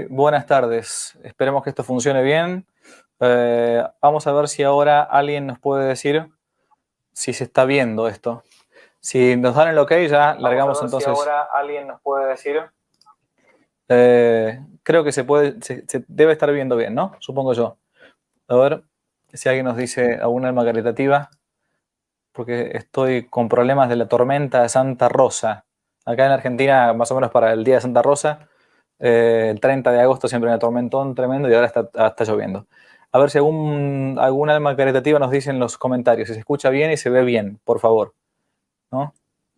Buenas tardes. Esperemos que esto funcione bien. Vamos a ver si ahora alguien nos puede decir si se está viendo esto. Si nos dan el ok, ya largamos entonces. Vamos a ver si ahora alguien nos puede decir. Creo que se debe estar viendo bien, ¿no? Supongo yo. A ver si alguien nos dice alguna alma caritativa, porque estoy con problemas de la tormenta de Santa Rosa. Acá en Argentina, más o menos para el día de Santa Rosa, el 30 de agosto siempre hay un tormentón tremendo y ahora está lloviendo. A ver si algún alma caritativa nos dice en los comentarios si se escucha bien y se ve bien, por favor. ¿No?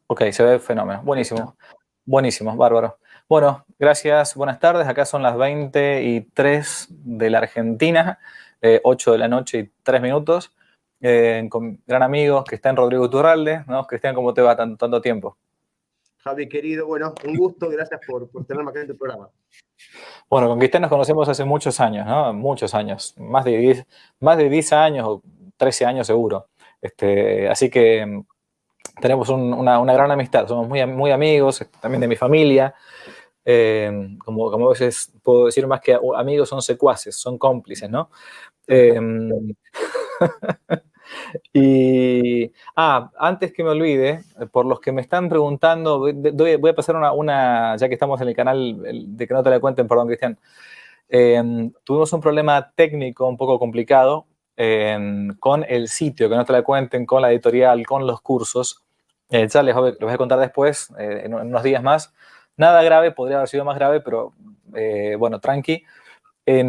Ok, se ve fenómeno. Buenísimo. Buenísimo, bárbaro. Bueno, gracias, buenas tardes. Acá son las 20:03 de la Argentina, 8 de la noche y 3 minutos. Con gran amigo Cristian Rodrigo Iturralde, ¿no? Cristian, ¿cómo te va tanto tiempo? Javi, querido, bueno, un gusto, gracias por tenerme acá en tu programa. Bueno, con Cristian nos conocemos hace muchos años, ¿no? Muchos años, más de 10 años o 13 años seguro. Así que tenemos una gran amistad, somos muy amigos, también de mi familia. Como a veces puedo decir, más que amigos, son secuaces, son cómplices, ¿no? Y antes que me olvide, por los que me están preguntando, voy a pasar ya que estamos en el canal de Que No Te La Cuenten, perdón, Cristian. Tuvimos un problema técnico un poco complicado con el sitio, Que No Te La Cuenten, con la editorial, con los cursos. Ya les voy a contar después, en unos días más. Nada grave, podría haber sido más grave, pero bueno, tranqui.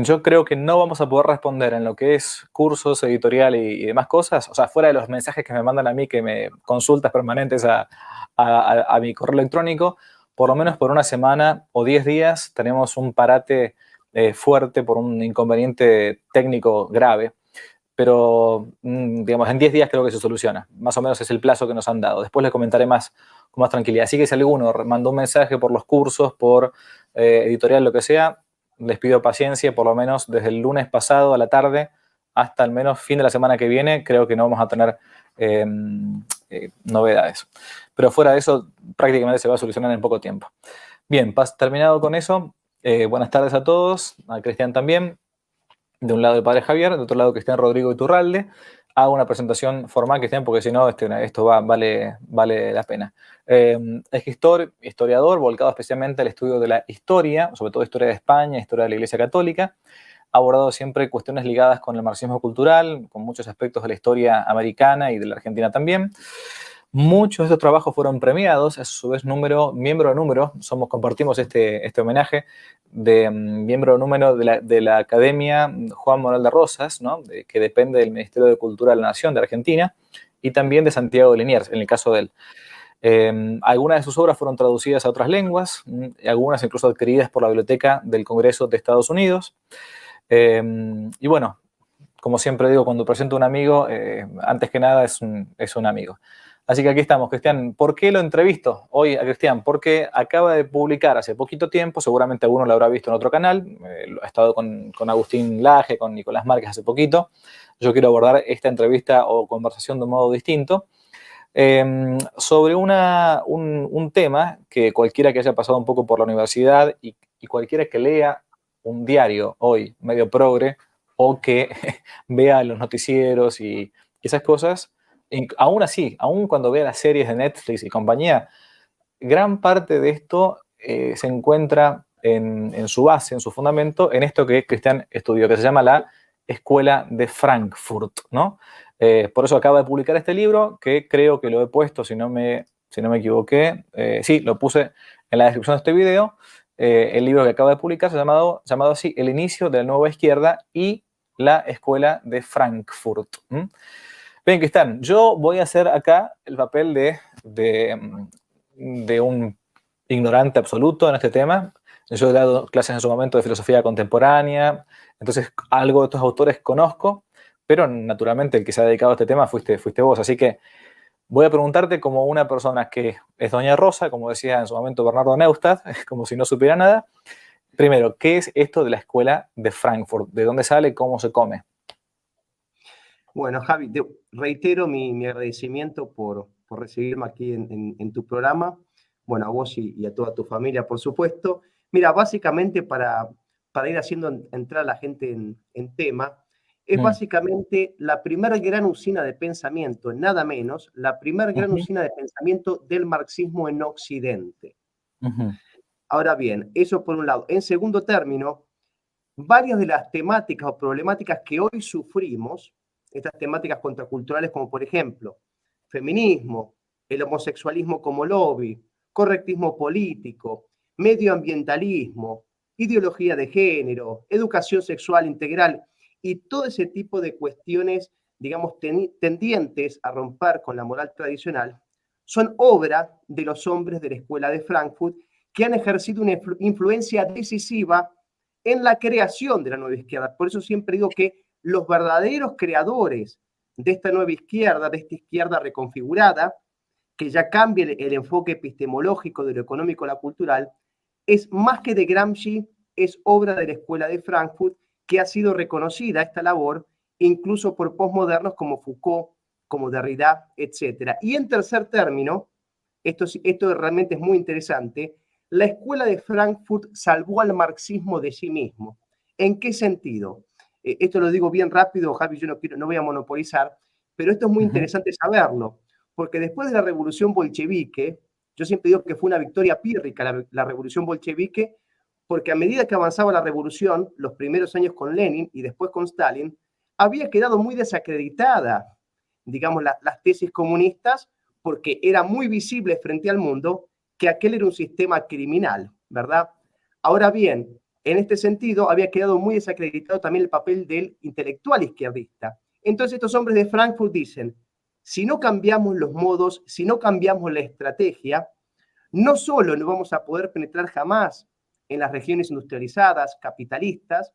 Yo creo que no vamos a poder responder en lo que es cursos, editorial y demás cosas, o sea, fuera de los mensajes que me mandan a mí, que me consultas permanentes a mi correo electrónico, por lo menos por una semana o 10 días tenemos un parate fuerte por un inconveniente técnico grave, pero digamos, en 10 días creo que se soluciona, más o menos es el plazo que nos han dado. Después les comentaré más con más tranquilidad. Así que si alguno mandó un mensaje por los cursos, por editorial, lo que sea, les pido paciencia, por lo menos desde el lunes pasado a la tarde hasta al menos fin de la semana que viene, creo que no vamos a tener novedades. Pero fuera de eso, prácticamente se va a solucionar en poco tiempo. Bien, terminado con eso, buenas tardes a todos, a Cristian también, de un lado el padre Javier, de otro lado Cristian Rodrigo Iturralde. Hago una presentación formal, Cristian, porque si no, esto vale la pena. Es historiador, volcado especialmente al estudio de la historia, sobre todo historia de España, historia de la Iglesia Católica. Ha abordado siempre cuestiones ligadas con el marxismo cultural, con muchos aspectos de la historia americana y de la Argentina también. Muchos de estos trabajos fueron premiados, a su vez miembro de número, compartimos este homenaje de miembro de número de la Academia Juan Manuel de Rosas, ¿no? Que depende del Ministerio de Cultura de la Nación de Argentina, y también de Santiago de Liniers, en el caso de él. Algunas de sus obras fueron traducidas a otras lenguas, algunas incluso adquiridas por la Biblioteca del Congreso de Estados Unidos. Y bueno, como siempre digo, cuando presento a un amigo, antes que nada es un amigo. Así que aquí estamos, Cristian. ¿Por qué lo entrevisto hoy a Cristian? Porque acaba de publicar hace poquito tiempo, seguramente alguno lo habrá visto en otro canal, ha estado con Agustín Laje, con Nicolás Márquez hace poquito. Yo quiero abordar esta entrevista o conversación de un modo distinto, sobre un tema que cualquiera que haya pasado un poco por la universidad y cualquiera que lea un diario hoy, medio progre, o que vea los noticieros y esas cosas, aún así, aún cuando vea las series de Netflix y compañía, gran parte de esto se encuentra en su base, en su fundamento, en esto que Cristian estudió, que se llama la Escuela de Frankfurt, ¿no? Por eso acaba de publicar este libro, que creo que lo he puesto, si no me equivoqué, sí, lo puse en la descripción de este video. El libro que acaba de publicar se ha llamado así, El inicio de la nueva izquierda y la Escuela de Frankfurt. Bien, Cristian, yo voy a hacer acá el papel de un ignorante absoluto en este tema. Yo he dado clases en su momento de filosofía contemporánea, entonces algo de estos autores conozco, pero naturalmente el que se ha dedicado a este tema fuiste vos. Así que voy a preguntarte como una persona que es Doña Rosa, como decía en su momento Bernardo Neustadt, como si no supiera nada. Primero, ¿qué es esto de la Escuela de Frankfurt? ¿De dónde sale? ¿Cómo se come? Bueno, Javi, te reitero mi agradecimiento por recibirme aquí en tu programa. Bueno, a vos y a toda tu familia, por supuesto. Mira, básicamente para para ir haciendo entrar a la gente en tema, es Mm, básicamente la primera gran usina de pensamiento, nada menos, la primera gran ujú, usina de pensamiento del marxismo en Occidente. ujú, Ahora bien, eso por un lado. En segundo término, varias de las temáticas o problemáticas que hoy sufrimos, estas temáticas contraculturales como por ejemplo feminismo, el homosexualismo como lobby, correctismo político, medioambientalismo, ideología de género, educación sexual integral y todo ese tipo de cuestiones, digamos, tendientes a romper con la moral tradicional, son obra de los hombres de la Escuela de Frankfurt que han ejercido una influencia decisiva en la creación de la nueva izquierda. Por eso siempre digo que los verdaderos creadores de esta nueva izquierda, de esta izquierda reconfigurada, que ya cambia el enfoque epistemológico de lo económico a lo cultural, es más que de Gramsci, es obra de la Escuela de Frankfurt, que ha sido reconocida esta labor incluso por postmodernos como Foucault, como Derrida, etc. Y en tercer término, esto realmente es muy interesante, la Escuela de Frankfurt salvó al marxismo de sí mismo. ¿En qué sentido? Esto lo digo bien rápido, Javi, yo no voy a monopolizar, pero esto es muy ujú. interesante saberlo, porque después de la revolución bolchevique, yo siempre digo que fue una victoria pírrica la revolución bolchevique, porque a medida que avanzaba la revolución, los primeros años con Lenin y después con Stalin, había quedado muy desacreditada, digamos, las tesis comunistas, porque era muy visible frente al mundo que aquel era un sistema criminal, ¿verdad? Ahora bien, en este sentido, había quedado muy desacreditado también el papel del intelectual izquierdista. Entonces estos hombres de Frankfurt dicen, si no cambiamos los modos, si no cambiamos la estrategia, no solo no vamos a poder penetrar jamás en las regiones industrializadas, capitalistas,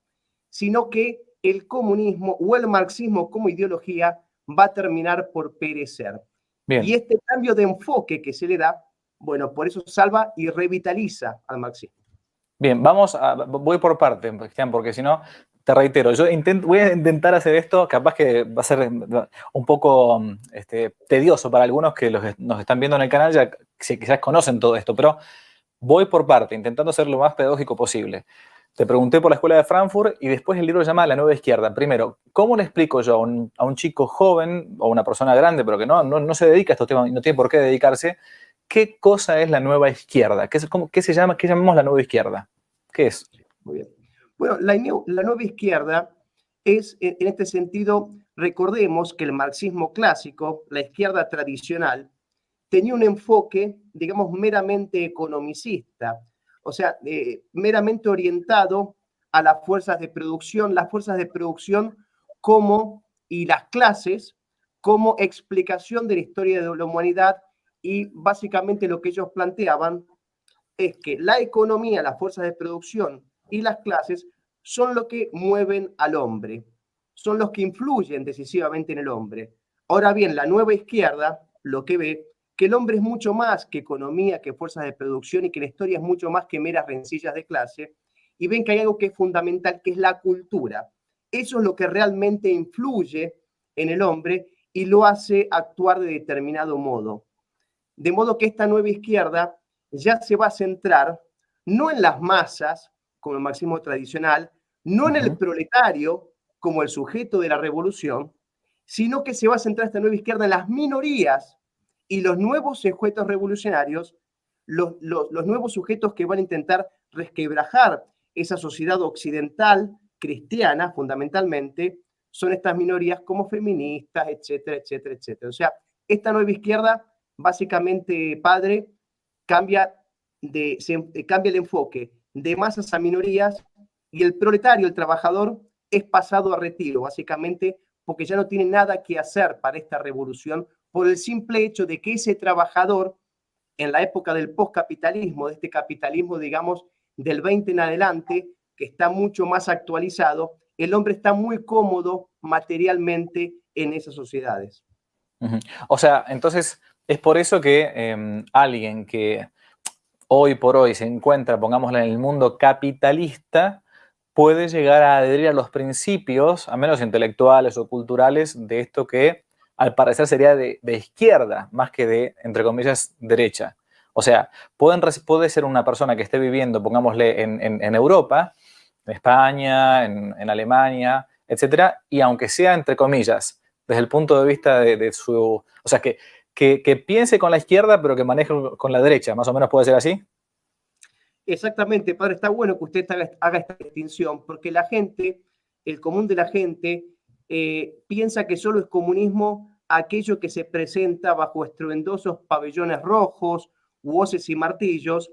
sino que el comunismo o el marxismo como ideología va a terminar por perecer. Y Bien. este cambio de enfoque que se le da, bueno, por eso salva y revitaliza al marxismo. Bien, voy por parte, Cristian, porque si no, te reitero, voy a intentar hacer esto, capaz que va a ser un poco tedioso para algunos que nos están viendo en el canal, ya quizás conocen todo esto, pero voy por parte, intentando ser lo más pedagógico posible. Te pregunté por la escuela de Frankfurt y después el libro se llama La Nueva Izquierda. Primero, ¿cómo le explico yo a un chico joven o una persona grande, pero que no se dedica a estos temas y no tiene por qué dedicarse, qué cosa es la nueva izquierda? ¿Qué se llama, qué llamamos la nueva izquierda? ¿Qué es? Muy bien. Bueno, la nueva izquierda es, en este sentido, recordemos que el marxismo clásico, la izquierda tradicional, tenía un enfoque, digamos, meramente economicista, o sea, meramente orientado a las fuerzas de producción como, y las clases como explicación de la historia de la humanidad y básicamente lo que ellos planteaban es que la economía, las fuerzas de producción y las clases son lo que mueven al hombre, son los que influyen decisivamente en el hombre. Ahora bien, la nueva izquierda lo que ve que el hombre es mucho más que economía, que fuerzas de producción y que la historia es mucho más que meras rencillas de clase y ven que hay algo que es fundamental, que es la cultura. Eso es lo que realmente influye en el hombre y lo hace actuar de determinado modo. De modo que esta nueva izquierda ya se va a centrar no en las masas, como el marxismo tradicional, no en el Ujú. proletario, como el sujeto de la revolución, sino que se va a centrar esta nueva izquierda en las minorías y los nuevos sujetos revolucionarios, los nuevos sujetos que van a intentar resquebrajar esa sociedad occidental, cristiana fundamentalmente, son estas minorías como feministas, etcétera, etcétera, etcétera. O sea, esta nueva izquierda básicamente, padre, cambia, cambia el enfoque de masas a minorías y el proletario, el trabajador, es pasado a retiro, básicamente, porque ya no tiene nada que hacer para esta revolución por el simple hecho de que ese trabajador, en la época del postcapitalismo, de este capitalismo, digamos, del 20 en adelante, que está mucho más actualizado, el hombre está muy cómodo materialmente en esas sociedades. Ujú. O sea, entonces es por eso que alguien que hoy por hoy se encuentra, pongámoslo, en el mundo capitalista, puede llegar a adherir a los principios, a menos intelectuales o culturales, de esto que al parecer sería de izquierda, más que de, entre comillas, derecha. O sea, puede ser una persona que esté viviendo, pongámosle, en Europa en España, en Alemania, etcétera, y aunque sea entre comillas, desde el punto de vista de su, o sea, que piense con la izquierda, pero que maneje con la derecha, más o menos puede ser así. Exactamente, padre, está bueno que usted haga esta distinción, porque la gente, el común de la gente, piensa que solo es comunismo aquello que se presenta bajo estruendosos pabellones rojos, voces y martillos,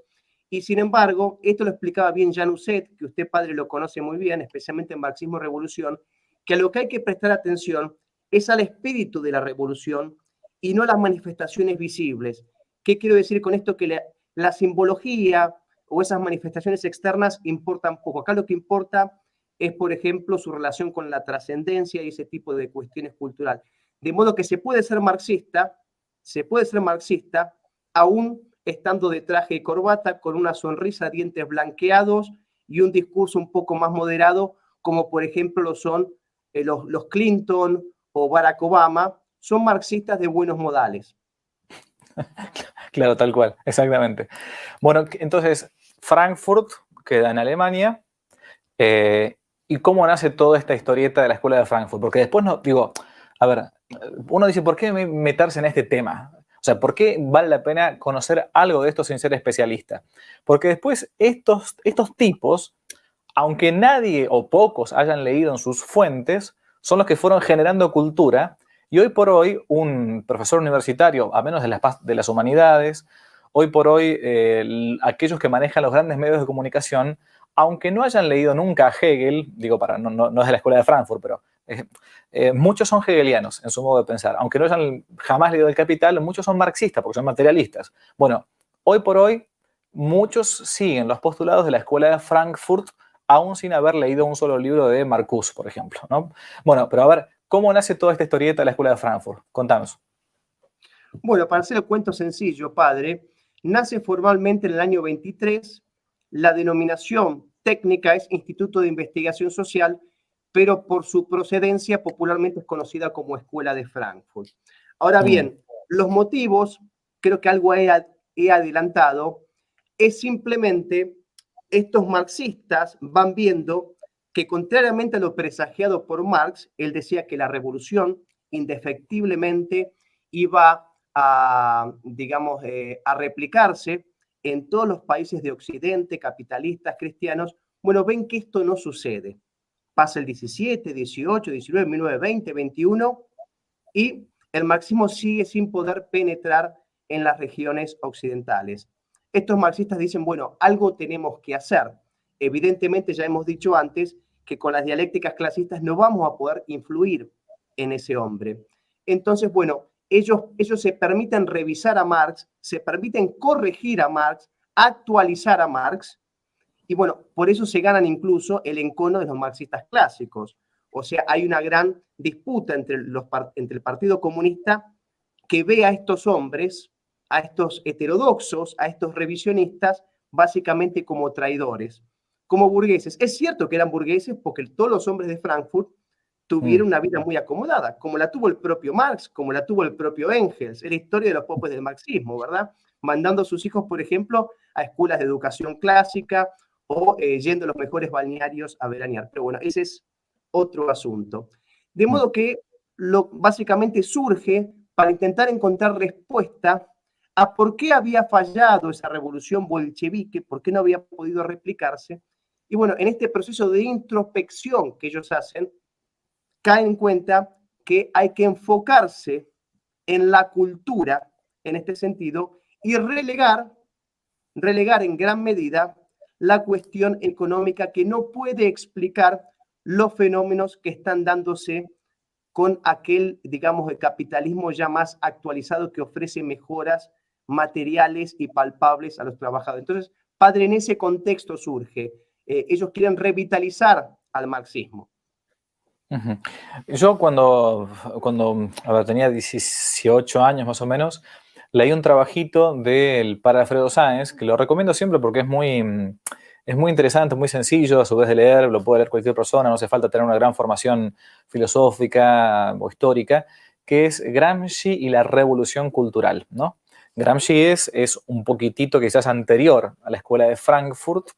y sin embargo, esto lo explicaba bien Jan Husset, que usted, padre, lo conoce muy bien, especialmente en Marxismo y Revolución, que a lo que hay que prestar atención es al espíritu de la revolución y no a las manifestaciones visibles. ¿Qué quiero decir con esto? Que la simbología o esas manifestaciones externas importan poco. Acá lo que importa es, por ejemplo, su relación con la trascendencia y ese tipo de cuestiones culturales. De modo que se puede ser marxista aún estando de traje y corbata, con una sonrisa, dientes blanqueados y un discurso un poco más moderado, como por ejemplo lo son los Clinton o Barack Obama, son marxistas de buenos modales. Claro, tal cual, exactamente. Bueno, entonces, Frankfurt queda en Alemania. ¿Y cómo nace toda esta historieta de la escuela de Frankfurt? Porque después, no, digo, a ver, uno dice, ¿por qué meterse en este tema? O sea, ¿por qué vale la pena conocer algo de esto sin ser especialista? Porque después estos tipos, aunque nadie o pocos hayan leído en sus fuentes, son los que fueron generando cultura. Y hoy por hoy, un profesor universitario, a menos de las humanidades, hoy por hoy, aquellos que manejan los grandes medios de comunicación, aunque no hayan leído nunca a Hegel, digo, no es de la escuela de Frankfurt, pero muchos son hegelianos en su modo de pensar. Aunque no hayan jamás leído El Capital, muchos son marxistas porque son materialistas. Bueno, hoy por hoy, muchos siguen los postulados de la escuela de Frankfurt aún sin haber leído un solo libro de Marcuse, por ejemplo, ¿no? Bueno, pero a ver, ¿cómo nace toda esta historieta de la escuela de Frankfurt? Contanos. Bueno, para hacer el cuento sencillo, padre, nace formalmente en el año 23. La denominación técnica es Instituto de Investigación Social, pero por su procedencia popularmente es conocida como Escuela de Frankfurt. Ahora bien, los motivos, creo que algo he adelantado, es simplemente estos marxistas van viendo que contrariamente a lo presagiado por Marx, él decía que la revolución indefectiblemente iba a, digamos, a replicarse en todos los países de Occidente, capitalistas, cristianos. Bueno, ven que esto no sucede. Pasa el 17, 18, 19, 19, 20, 21 y el marxismo sigue sin poder penetrar en las regiones occidentales. Estos marxistas dicen, bueno, algo tenemos que hacer. Evidentemente, ya hemos dicho antes que con las dialécticas clasistas no vamos a poder influir en ese hombre. Entonces, bueno, ellos se permiten revisar a Marx, se permiten corregir a Marx, actualizar a Marx, y bueno, por eso se ganan incluso el encono de los marxistas clásicos. O sea, hay una gran disputa entre el Partido Comunista, que ve a estos hombres, a estos heterodoxos, a estos revisionistas, básicamente como traidores, como burgueses. Es cierto que eran burgueses porque todos los hombres de Frankfurt tuvieron una vida muy acomodada, como la tuvo el propio Marx, como la tuvo el propio Engels. Es la historia de los popes del marxismo, ¿verdad? Mandando a sus hijos, por ejemplo, a escuelas de educación clásica o yendo a los mejores balnearios a veranear. Pero bueno, ese es otro asunto. De modo que básicamente surge para intentar encontrar respuesta a por qué había fallado esa revolución bolchevique, por qué no había podido replicarse. Y bueno, en este proceso de introspección que ellos hacen, caen en cuenta que hay que enfocarse en la cultura, en este sentido, y relegar en gran medida la cuestión económica que no puede explicar los fenómenos que están dándose con aquel, digamos, el capitalismo ya más actualizado que ofrece mejoras materiales y palpables a los trabajadores. Entonces, padre, en ese contexto surge. Ellos quieren revitalizar al marxismo. Yo cuando a ver, tenía 18 años más o menos, leí un trabajito del padre Alfredo Sáenz, que lo recomiendo siempre porque es muy interesante, muy sencillo, a su vez de leer, lo puede leer cualquier persona, no hace falta tener una gran formación filosófica o histórica, que es Gramsci y la revolución cultural, ¿no? Gramsci es un poquitito quizás anterior a la escuela de Frankfurt,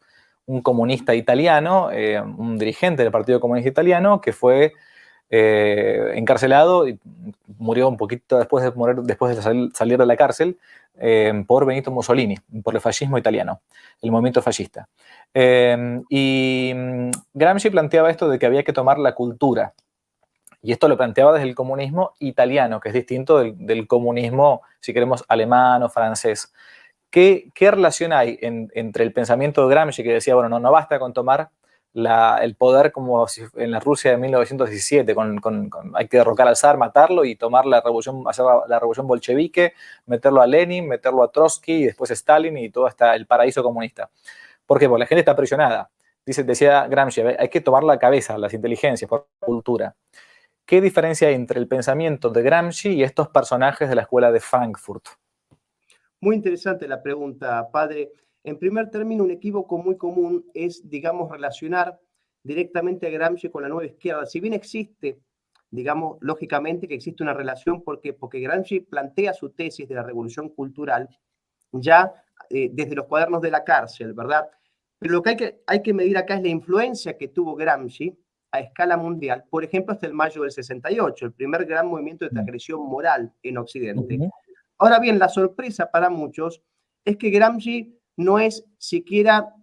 un comunista italiano, un dirigente del Partido Comunista Italiano, que fue encarcelado y murió un poquito después de salir de la cárcel por Benito Mussolini, por el fascismo italiano, el movimiento fascista. Y Gramsci planteaba esto de que había que tomar la cultura. Y esto lo planteaba desde el comunismo italiano, que es distinto del comunismo, si queremos, alemán o francés. ¿Qué relación hay entre el pensamiento de Gramsci, que decía, bueno, no basta con tomar el poder como si en la Rusia de 1917, hay que derrocar al zar, matarlo y tomar hacer la revolución bolchevique, meterlo a Lenin, meterlo a Trotsky y después a Stalin y todo hasta el paraíso comunista? ¿Por qué? Porque la gente está presionada. Decía Gramsci, hay que tomar la cabeza, las inteligencias, por la cultura. ¿Qué diferencia hay entre el pensamiento de Gramsci y estos personajes de la escuela de Frankfurt? Muy interesante la pregunta, padre. En primer término, un equívoco muy común es, digamos, relacionar directamente a Gramsci con la nueva izquierda. Si bien existe, digamos, lógicamente que existe una relación porque Gramsci plantea su tesis de la revolución cultural ya desde los cuadernos de la cárcel, ¿verdad? Pero lo que hay que medir acá es la influencia que tuvo Gramsci a escala mundial, por ejemplo, hasta el mayo del 68, el primer gran movimiento de transgresión moral en Occidente. Ahora bien, la sorpresa para muchos es que Gramsci no es siquiera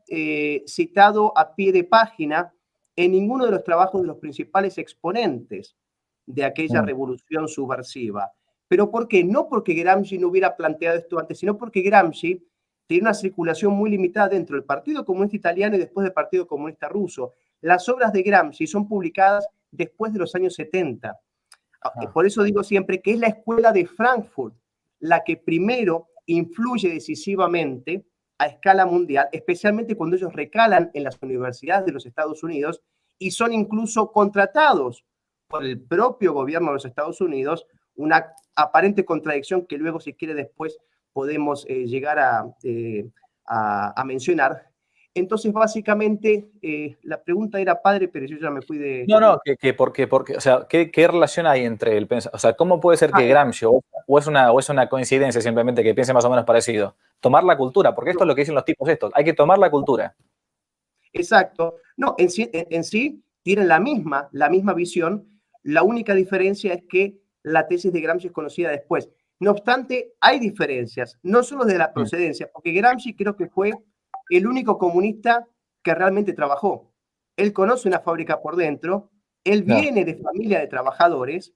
citado a pie de página en ninguno de los trabajos de los principales exponentes de aquella revolución subversiva. ¿Pero por qué? No porque Gramsci no hubiera planteado esto antes, sino porque Gramsci tiene una circulación muy limitada dentro del Partido Comunista Italiano y después del Partido Comunista Ruso. Las obras de Gramsci son publicadas después de los años 70. Por eso digo siempre que es la escuela de Frankfurt la que primero influye decisivamente a escala mundial, especialmente cuando ellos recalan en las universidades de los Estados Unidos y son incluso contratados por el propio gobierno de los Estados Unidos, una aparente contradicción que luego, si quiere, después podemos llegar a mencionar. Entonces, básicamente, la pregunta era, padre, pero yo ya me fui de... No, porque, o sea, ¿qué relación hay entre el pensamiento? O sea, ¿cómo puede ser que Gramsci, o es una coincidencia simplemente que piense más o menos parecido? Tomar la cultura, porque esto es lo que dicen los tipos estos, hay que tomar la cultura. Exacto. No, en sí tienen la misma visión, la única diferencia es que la tesis de Gramsci es conocida después. No obstante, hay diferencias, no solo de la procedencia, porque Gramsci creo que fue el único comunista que realmente trabajó. Él conoce una fábrica por dentro, él viene de familia de trabajadores,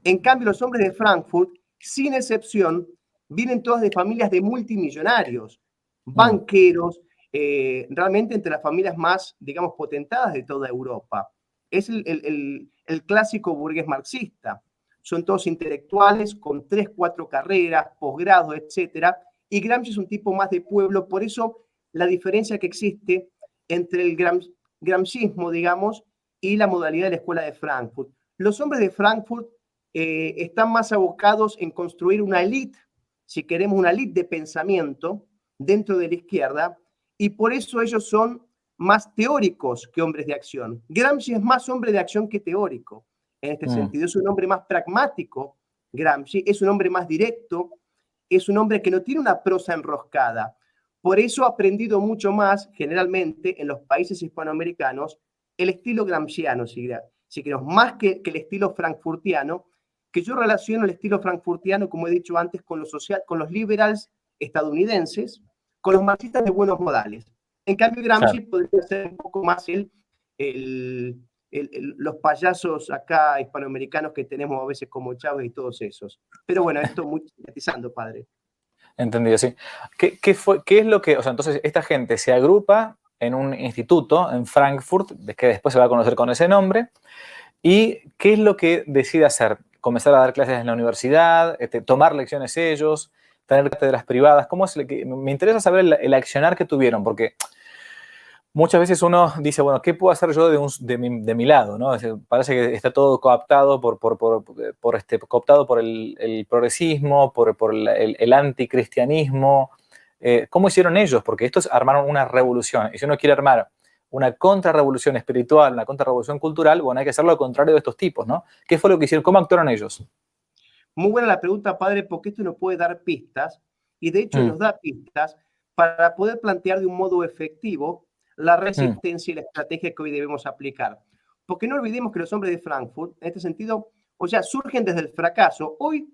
en cambio los hombres de Frankfurt, sin excepción, vienen todos de familias de multimillonarios, banqueros, realmente entre las familias más, digamos, potentadas de toda Europa. Es el clásico burgués marxista. Son todos intelectuales con 3, 4 carreras, posgrado, etc. Y Gramsci es un tipo más de pueblo, por eso la diferencia que existe entre el gramscismo, digamos, y la modalidad de la escuela de Frankfurt. Los hombres de Frankfurt están más abocados en construir una élite, si queremos una élite de pensamiento dentro de la izquierda, y por eso ellos son más teóricos que hombres de acción. Gramsci es más hombre de acción que teórico, en este sentido. Es un hombre más pragmático, Gramsci, es un hombre más directo, es un hombre que no tiene una prosa enroscada. Por eso ha aprendido mucho más, generalmente, en los países hispanoamericanos, el estilo gramsciano, si queremos, más que el estilo frankfurtiano, que yo relaciono el estilo frankfurtiano, como he dicho antes, con los liberals estadounidenses, con los marxistas de buenos modales. En cambio, Gramsci podría ser un poco más los payasos acá hispanoamericanos que tenemos a veces como Chávez y todos esos. Pero bueno, esto muy sintetizando, padre. Entendido, sí. ¿Qué es lo que, o sea, entonces esta gente se agrupa en un instituto en Frankfurt, que después se va a conocer con ese nombre, y qué es lo que decide hacer? Comenzar a dar clases en la universidad, tomar lecciones ellos, tener cátedras privadas. ¿Cómo es me interesa saber el accionar que tuvieron, porque muchas veces uno dice, bueno, ¿qué puedo hacer yo de mi lado? ¿No? Parece que está todo cooptado cooptado por el progresismo, por el anticristianismo. ¿Cómo hicieron ellos? Porque estos armaron una revolución. Y si uno quiere armar una contrarrevolución espiritual, una contrarrevolución cultural, bueno, hay que hacer lo contrario de estos tipos, ¿no? ¿Qué fue lo que hicieron? ¿Cómo actuaron ellos? Muy buena la pregunta, padre, porque esto nos puede dar pistas, y de hecho nos da pistas para poder plantear de un modo efectivo la resistencia y la estrategia que hoy debemos aplicar. Porque no olvidemos que los hombres de Frankfurt, en este sentido, o sea, surgen desde el fracaso. Hoy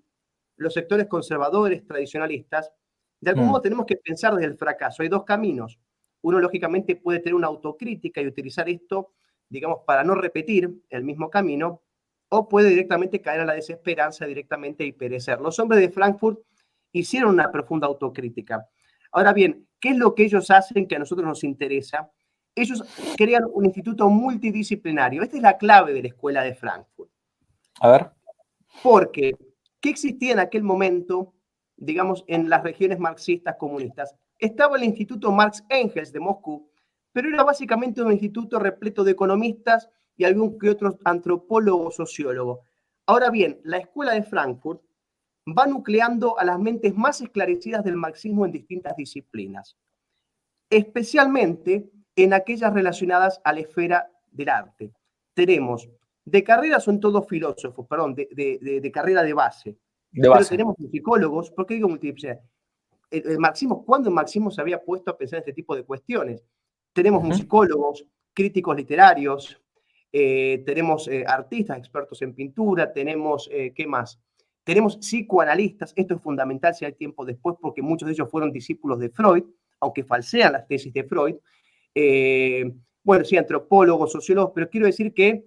los sectores conservadores, tradicionalistas, de algún modo tenemos que pensar desde el fracaso. Hay dos caminos. Uno, lógicamente, puede tener una autocrítica y utilizar esto, digamos, para no repetir el mismo camino, o puede directamente caer a la desesperanza directamente y perecer. Los hombres de Frankfurt hicieron una profunda autocrítica. Ahora bien, ¿qué es lo que ellos hacen que a nosotros nos interesa? Ellos crean un instituto multidisciplinario. Esta es la clave de la escuela de Frankfurt. A ver. Porque, ¿qué existía en aquel momento, digamos, en las regiones marxistas comunistas? Estaba el Instituto Marx Engels de Moscú, pero era básicamente un instituto repleto de economistas y algún que otro antropólogo o sociólogo. Ahora bien, la escuela de Frankfurt va nucleando a las mentes más esclarecidas del marxismo en distintas disciplinas, especialmente en aquellas relacionadas a la esfera del arte. Tenemos, de carrera son todos filósofos, perdón, de carrera de base. Pero tenemos psicólogos, ¿por qué digo multidisciplinar? El marxismo, ¿cuándo el marxismo se había puesto a pensar en este tipo de cuestiones? Tenemos musicólogos, críticos literarios, tenemos artistas expertos en pintura, tenemos, ¿qué más? Tenemos psicoanalistas, esto es fundamental si hay tiempo después, porque muchos de ellos fueron discípulos de Freud, aunque falsean las tesis de Freud. Bueno, sí, antropólogos, sociólogos, pero quiero decir que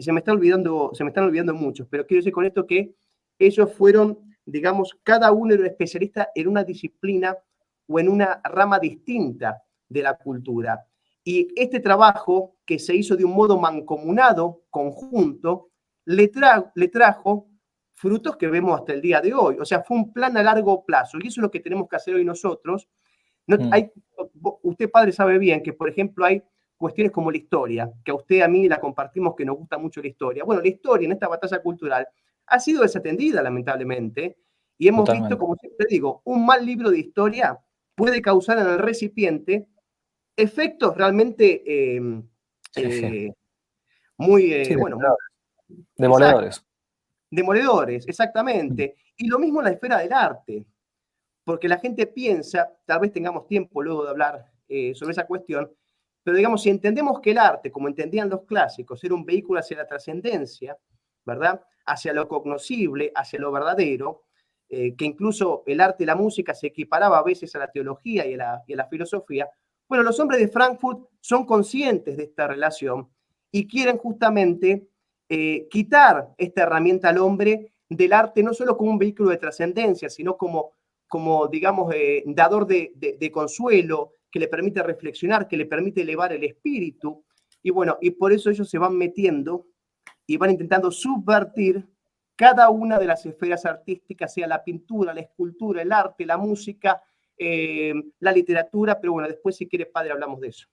se me están olvidando muchos, pero quiero decir con esto que ellos fueron, digamos, cada uno era un especialista en una disciplina o en una rama distinta de la cultura. Y este trabajo, que se hizo de un modo mancomunado, conjunto, le trajo frutos que vemos hasta el día de hoy. O sea, fue un plan a largo plazo. Y eso es lo que tenemos que hacer hoy nosotros. Usted, padre, sabe bien que, por ejemplo, hay cuestiones como la historia, que a usted y a mí la compartimos, que nos gusta mucho la historia. Bueno, la historia en esta batalla cultural ha sido desatendida, lamentablemente, y hemos visto, como siempre digo, un mal libro de historia puede causar en el recipiente efectos realmente muy, bueno, demoledores. Demoledores, exactamente. Y lo mismo en la esfera del arte, porque la gente piensa, tal vez tengamos tiempo luego de hablar sobre esa cuestión, pero digamos, si entendemos que el arte, como entendían los clásicos, era un vehículo hacia la trascendencia, ¿verdad? Hacia lo cognoscible, hacia lo verdadero, que incluso el arte y la música se equiparaba a veces a la teología y a la filosofía. Bueno, los hombres de Frankfurt son conscientes de esta relación y quieren justamente quitar esta herramienta al hombre del arte, no solo como un vehículo de trascendencia, sino como digamos, dador de consuelo, que le permite reflexionar, que le permite elevar el espíritu. Y bueno, y por eso ellos se van metiendo y van intentando subvertir cada una de las esferas artísticas, sea la pintura, la escultura, el arte, la música, la literatura, pero bueno, después si quiere, padre, hablamos de eso.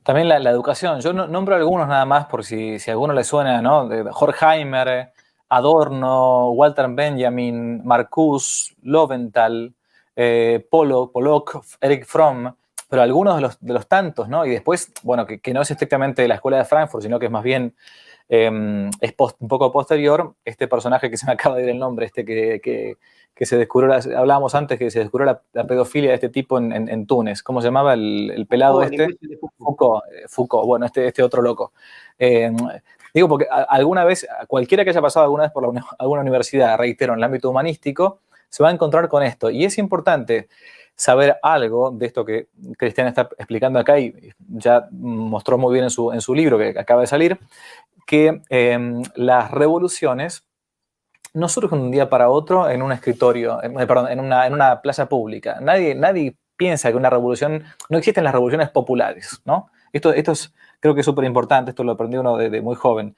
También la educación. Yo nombro algunos nada más por si a alguno le suena, ¿no? De Horkheimer, Adorno, Walter Benjamin, Marcuse, Lowenthal, Pollock, Eric Fromm, pero algunos de los tantos, ¿no? Y después, bueno, que no es estrictamente de la escuela de Frankfurt, sino que es más bien un poco posterior, este personaje que se me acaba de ir el nombre, que se descubrió, hablábamos antes, que se descubrió la pedofilia de este tipo en Túnez. ¿Cómo se llamaba el pelado Foucault, bueno, este otro loco. Digo, porque alguna vez, cualquiera que haya pasado alguna vez por alguna universidad, reitero, en el ámbito humanístico, se va a encontrar con esto. Y es importante saber algo de esto que Cristian está explicando acá y ya mostró muy bien en su libro que acaba de salir, que las revoluciones no surgen de un día para otro en un escritorio, en una plaza pública. Nadie piensa que una revolución, no existen las revoluciones populares, ¿no? Esto creo que es súper importante, esto lo aprendí uno de muy joven.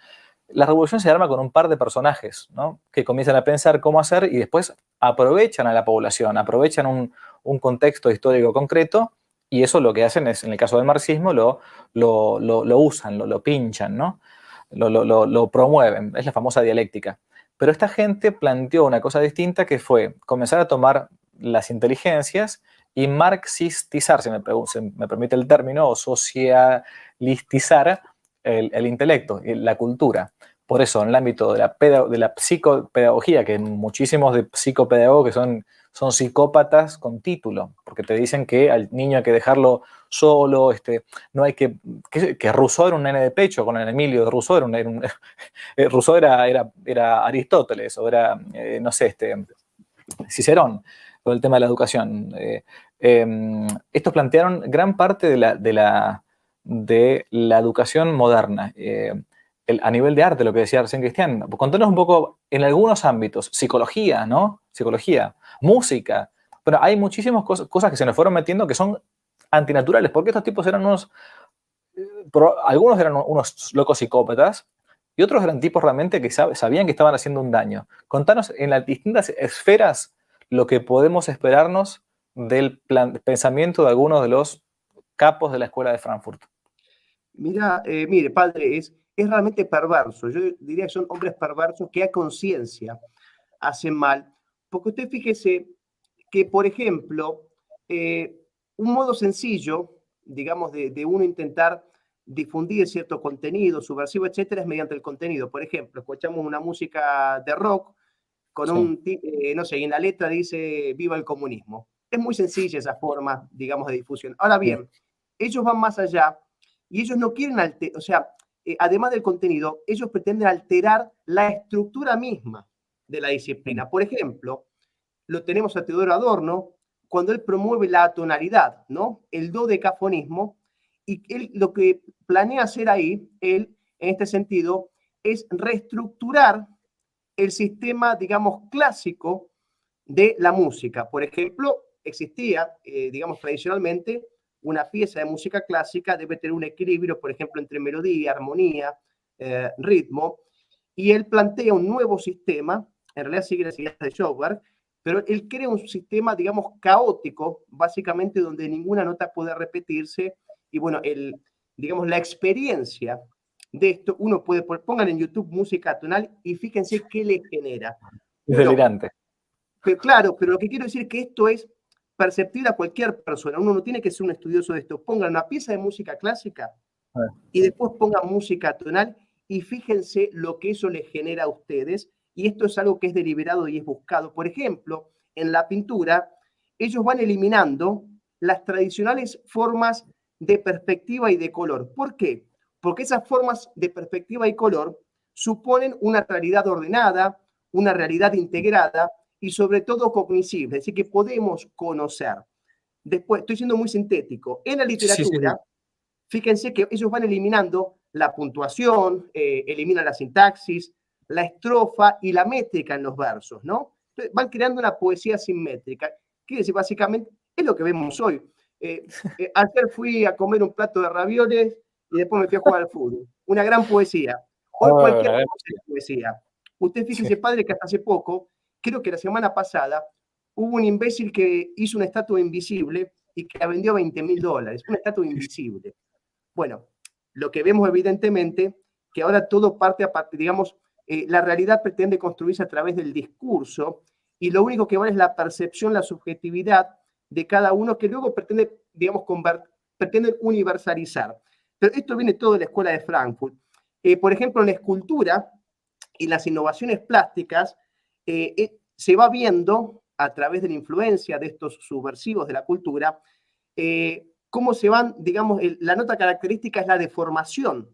La revolución se arma con un par de personajes, ¿no? Que comienzan a pensar cómo hacer y después aprovechan a la población, aprovechan un contexto histórico concreto y eso lo que hacen es, en el caso del marxismo, lo usan, lo pinchan, ¿no? Lo promueven, es la famosa dialéctica. Pero esta gente planteó una cosa distinta que fue comenzar a tomar las inteligencias y marxistizar, si me permite el término, o socialistizar el intelecto, la cultura. Por eso, en el ámbito de la psicopedagogía, que muchísimos de psicopedagogos que son psicópatas con título, porque te dicen que al niño hay que dejarlo solo, no hay que Rousseau era un nene de pecho con el Emilio de Rousseau, Rousseau era Aristóteles, o era, no sé, Cicerón, con el tema de la educación. Estos plantearon gran parte de la educación moderna. A nivel de arte, lo que decía recién Cristian, contanos un poco en algunos ámbitos, psicología, ¿no? Psicología, música, pero hay muchísimas cosas que se nos fueron metiendo que son antinaturales, porque estos tipos eran algunos eran unos locos psicópatas y otros eran tipos realmente que sabían que estaban haciendo un daño. Contanos en las distintas esferas lo que podemos esperarnos del pensamiento de algunos de los capos de la escuela de Frankfurt. Mira, mire, padre, es realmente perverso. Yo diría que son hombres perversos que a conciencia hacen mal. Porque usted fíjese que, por ejemplo, un modo sencillo, digamos, de uno intentar difundir cierto contenido subversivo, etcétera, es mediante el contenido. Por ejemplo, escuchamos una música de rock con no sé, y en la letra dice viva el comunismo. Es muy sencilla esa forma, digamos, de difusión. Ahora bien, ellos van más allá y ellos no quieren o sea, además del contenido, ellos pretenden alterar la estructura misma de la disciplina. Por ejemplo, lo tenemos a Teodoro Adorno cuando él promueve la tonalidad, ¿no? El dodecafonismo, y él lo que planea hacer ahí, él, en este sentido, es reestructurar el sistema, digamos, clásico de la música. Por ejemplo, existía, digamos, tradicionalmente, una pieza de música clásica debe tener un equilibrio, por ejemplo, entre melodía, armonía, ritmo, y él plantea un nuevo sistema, en realidad sigue las ideas de Schubert, pero él crea un sistema, digamos, caótico, básicamente donde ninguna nota puede repetirse, y bueno, digamos, la experiencia de esto, uno puede, pongan en YouTube música tonal y fíjense qué le genera. Es delirante. Pero claro, pero lo que quiero decir es que esto es perceptible a cualquier persona. Uno no tiene que ser un estudioso de esto. Pongan una pieza de música clásica y después pongan música tonal y fíjense lo que eso les genera a ustedes. Y esto es algo que es deliberado y es buscado. Por ejemplo, en la pintura, ellos van eliminando las tradicionales formas de perspectiva y de color. ¿Por qué? Porque esas formas de perspectiva y color suponen una realidad ordenada, una realidad integrada y sobre todo cognoscible, es decir, que podemos conocer. Después, estoy siendo muy sintético. En la literatura, sí. Fíjense que ellos van eliminando la puntuación, eliminan la sintaxis, la estrofa y la métrica en los versos, ¿no? Entonces, van creando una poesía simétrica. Quiere decir, básicamente, es lo que vemos hoy. Ayer fui a comer un plato de ravioles y después me fui a jugar al fútbol. Una gran poesía. Hoy cualquier cosa es poesía. Usted fíjese, padre, que hasta hace poco, creo que la semana pasada, hubo un imbécil que hizo una estatua invisible y que la vendió a $20.000. Una estatua invisible. Bueno, lo que vemos evidentemente que ahora todo parte a partir, digamos, la realidad pretende construirse a través del discurso y lo único que vale es la percepción, la subjetividad de cada uno que luego pretende, digamos, pretende universalizar. Pero esto viene todo de la escuela de Frankfurt. Por ejemplo, en la escultura y las innovaciones plásticas se va viendo a través de la influencia de estos subversivos de la cultura cómo se van, digamos, la nota característica es la deformación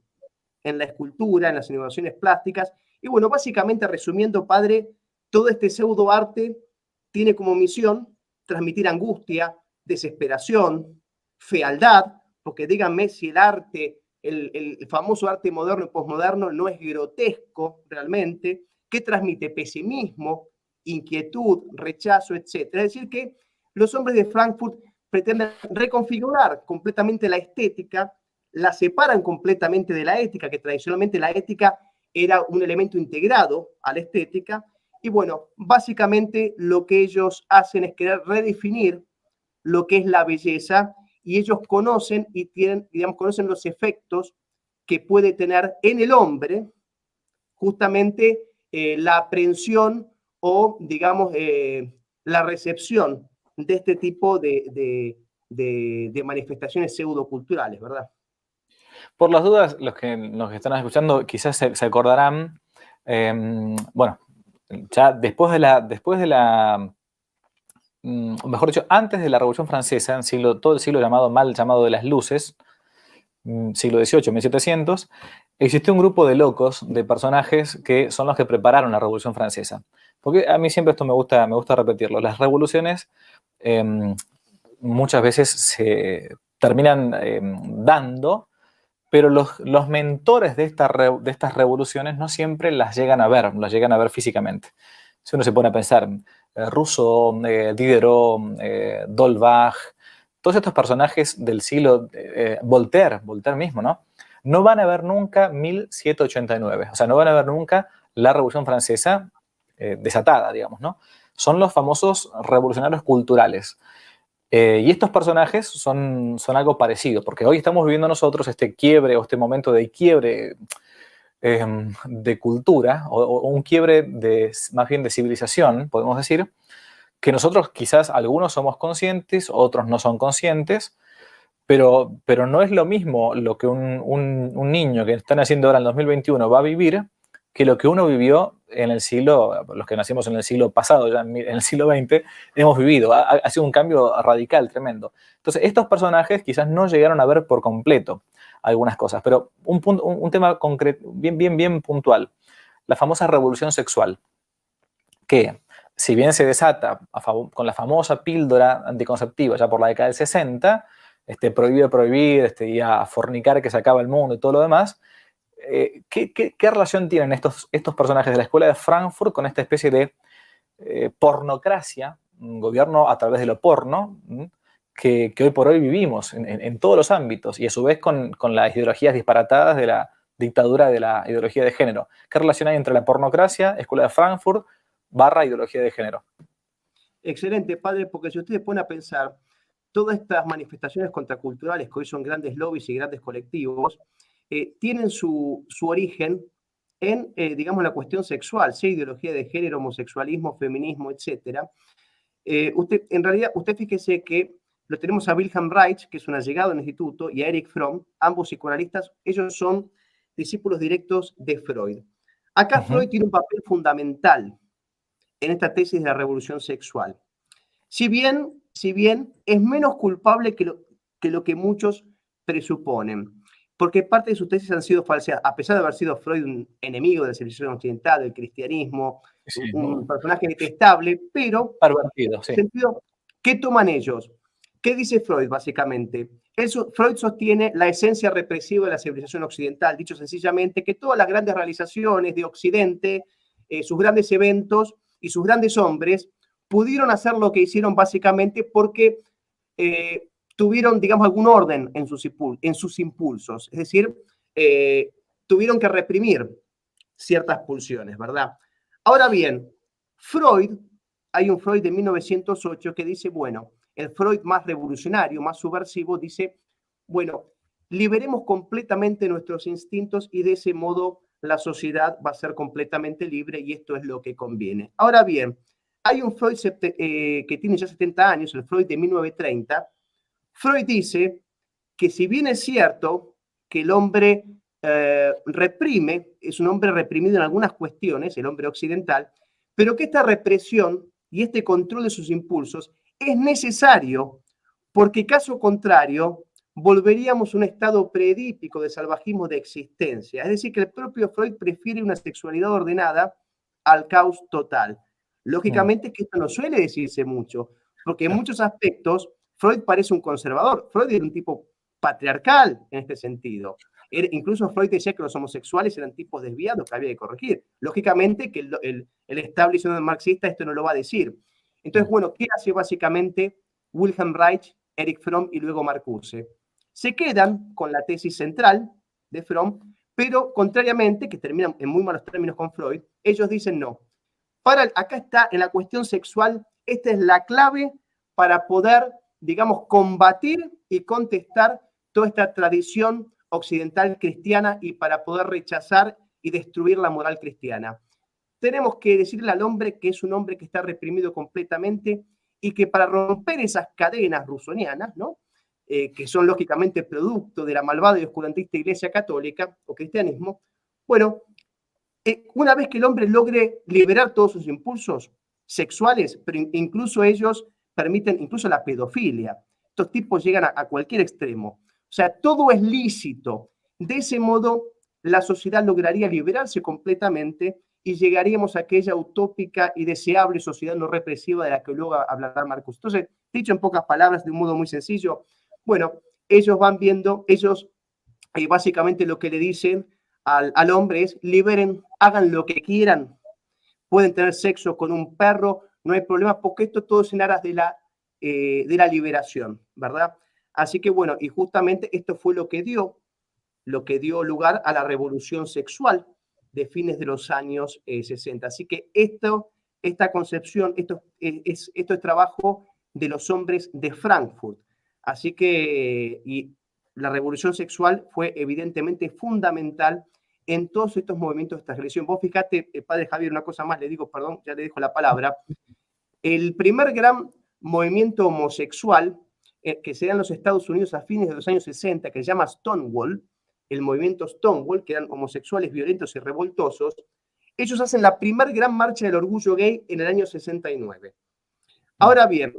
en la escultura, en las innovaciones plásticas. Y bueno, básicamente resumiendo, padre, todo este pseudo arte tiene como misión transmitir angustia, desesperación, fealdad, porque díganme si el arte, el famoso arte moderno y posmoderno no es grotesco realmente, que transmite pesimismo, inquietud, rechazo, etc. Es decir, que los hombres de Frankfurt pretenden reconfigurar completamente la estética, la separan completamente de la ética, que tradicionalmente la ética era un elemento integrado a la estética, y bueno, básicamente lo que ellos hacen es querer redefinir lo que es la belleza, y ellos conocen y tienen, digamos, conocen los efectos que puede tener en el hombre justamente la aprehensión o, digamos, la recepción de este tipo de manifestaciones pseudoculturales, ¿verdad? Por las dudas, los que nos están escuchando quizás se acordarán, bueno, ya después de la mejor dicho, antes de la Revolución Francesa, en todo el siglo mal llamado de las luces, siglo XVIII, 1700, existió un grupo de locos, de personajes que son los que prepararon la Revolución Francesa. Porque a mí siempre esto me gusta repetirlo. Las revoluciones eh, muchas veces se terminan dando, pero los mentores de estas revoluciones no siempre las llegan a ver físicamente. Si uno se pone a pensar, Rousseau, Diderot, D'Holbach, todos estos personajes del siglo, Voltaire mismo, ¿no? No van a ver nunca 1789, o sea, no van a ver nunca la Revolución Francesa desatada, digamos, ¿no? Son los famosos revolucionarios culturales. Y estos personajes son algo parecido, porque hoy estamos viviendo nosotros este quiebre o este momento de quiebre de cultura, o un quiebre más bien de civilización, podemos decir, que nosotros quizás algunos somos conscientes, otros no son conscientes, pero no es lo mismo lo que un niño que está naciendo ahora en 2021 va a vivir que lo que uno vivió en el siglo, los que nacimos en el siglo pasado, ya en el siglo XX, hemos vivido. Ha sido un cambio radical, tremendo. Entonces, estos personajes quizás no llegaron a ver por completo algunas cosas, pero un tema concreto, bien puntual, la famosa revolución sexual, que si bien se desata con la famosa píldora anticonceptiva ya por la década del 60, prohibir, y a fornicar que se acaba el mundo y todo lo demás, ¿qué relación tienen estos personajes de la escuela de Frankfurt con esta especie de pornocracia, un gobierno a través de lo porno, que hoy por hoy vivimos en todos los ámbitos, y a su vez con las ideologías disparatadas de la dictadura de la ideología de género? ¿Qué relación hay entre la pornocracia, escuela de Frankfurt, / ideología de género? Excelente, padre, porque si ustedes ponen a pensar, todas estas manifestaciones contraculturales, que hoy son grandes lobbies y grandes colectivos, tienen su origen en, digamos, la cuestión sexual, ¿sí? Ideología de género, homosexualismo, feminismo, etc. En realidad, usted fíjese que lo tenemos a Wilhelm Reich, que es un allegado en el instituto, y a Erich Fromm, ambos psicoanalistas. Ellos son discípulos directos de Freud. Acá Freud tiene un papel fundamental en esta tesis de la revolución sexual. Si bien es menos culpable que lo que muchos presuponen, porque parte de sus tesis han sido falseadas, a pesar de haber sido Freud un enemigo de la civilización occidental, del cristianismo, Sí, un personaje detestable, pero pervertido, sí. en el sentido, ¿qué toman ellos? ¿Qué dice Freud, básicamente? Freud sostiene la esencia represiva de la civilización occidental, dicho sencillamente, que todas las grandes realizaciones de Occidente, sus grandes eventos y sus grandes hombres, pudieron hacer lo que hicieron básicamente porque tuvieron, digamos, algún orden en sus impulsos. Es decir, tuvieron que reprimir ciertas pulsiones, ¿verdad? Ahora bien, hay un Freud de 1908 que dice, bueno, el Freud más revolucionario, más subversivo, dice, bueno, liberemos completamente nuestros instintos y de ese modo la sociedad va a ser completamente libre y esto es lo que conviene. Ahora bien, hay un Freud que tiene ya 70 años, el Freud de 1930. Freud dice que si bien es cierto que el hombre reprime, es un hombre reprimido en algunas cuestiones, el hombre occidental, pero que esta represión y este control de sus impulsos es necesario, porque caso contrario volveríamos a un estado preedípico de salvajismo de existencia. Es decir, que el propio Freud prefiere una sexualidad ordenada al caos total. Lógicamente que esto no suele decirse mucho, porque en muchos aspectos Freud parece un conservador. Freud era un tipo patriarcal en este sentido. Incluso Freud decía que los homosexuales eran tipos desviados que había que corregir. Lógicamente que el establishment marxista esto no lo va a decir. Entonces, bueno, ¿qué hace básicamente Wilhelm Reich, Erich Fromm y luego Marcuse? Se quedan con la tesis central de Fromm, pero contrariamente, que terminan en muy malos términos con Freud, ellos dicen no. Acá está, en la cuestión sexual, esta es la clave para poder, digamos, combatir y contestar toda esta tradición occidental cristiana y para poder rechazar y destruir la moral cristiana. Tenemos que decirle al hombre que es un hombre que está reprimido completamente y que para romper esas cadenas rusonianas, ¿no? Que son lógicamente producto de la malvada y oscurantista Iglesia Católica o cristianismo, bueno, una vez que el hombre logre liberar todos sus impulsos sexuales, pero incluso ellos permiten incluso la pedofilia. Estos tipos llegan a cualquier extremo. O sea, todo es lícito. De ese modo, la sociedad lograría liberarse completamente y llegaríamos a aquella utópica y deseable sociedad no represiva de la que luego hablará Marcus. Entonces, dicho en pocas palabras, de un modo muy sencillo, bueno, ellos van viendo, ellos básicamente lo que le dicen al hombre es: liberen, hagan lo que quieran, pueden tener sexo con un perro, no hay problema, porque esto todo es en aras de la liberación, ¿verdad? Así que bueno, y justamente esto fue lo que dio lugar a la revolución sexual de fines de los años 60. Así que esta concepción, esto es trabajo de los hombres de Frankfurt. Así que y la revolución sexual fue evidentemente fundamental en todos estos movimientos de transgresión. Vos fíjate, padre Javier, una cosa más, le digo, perdón, ya le dejo la palabra. El primer gran movimiento homosexual que se da en los Estados Unidos a fines de los años 60, que se llama Stonewall, el movimiento Stonewall, que eran homosexuales violentos y revoltosos, ellos hacen la primer gran marcha del orgullo gay en el año 69. Ahora bien,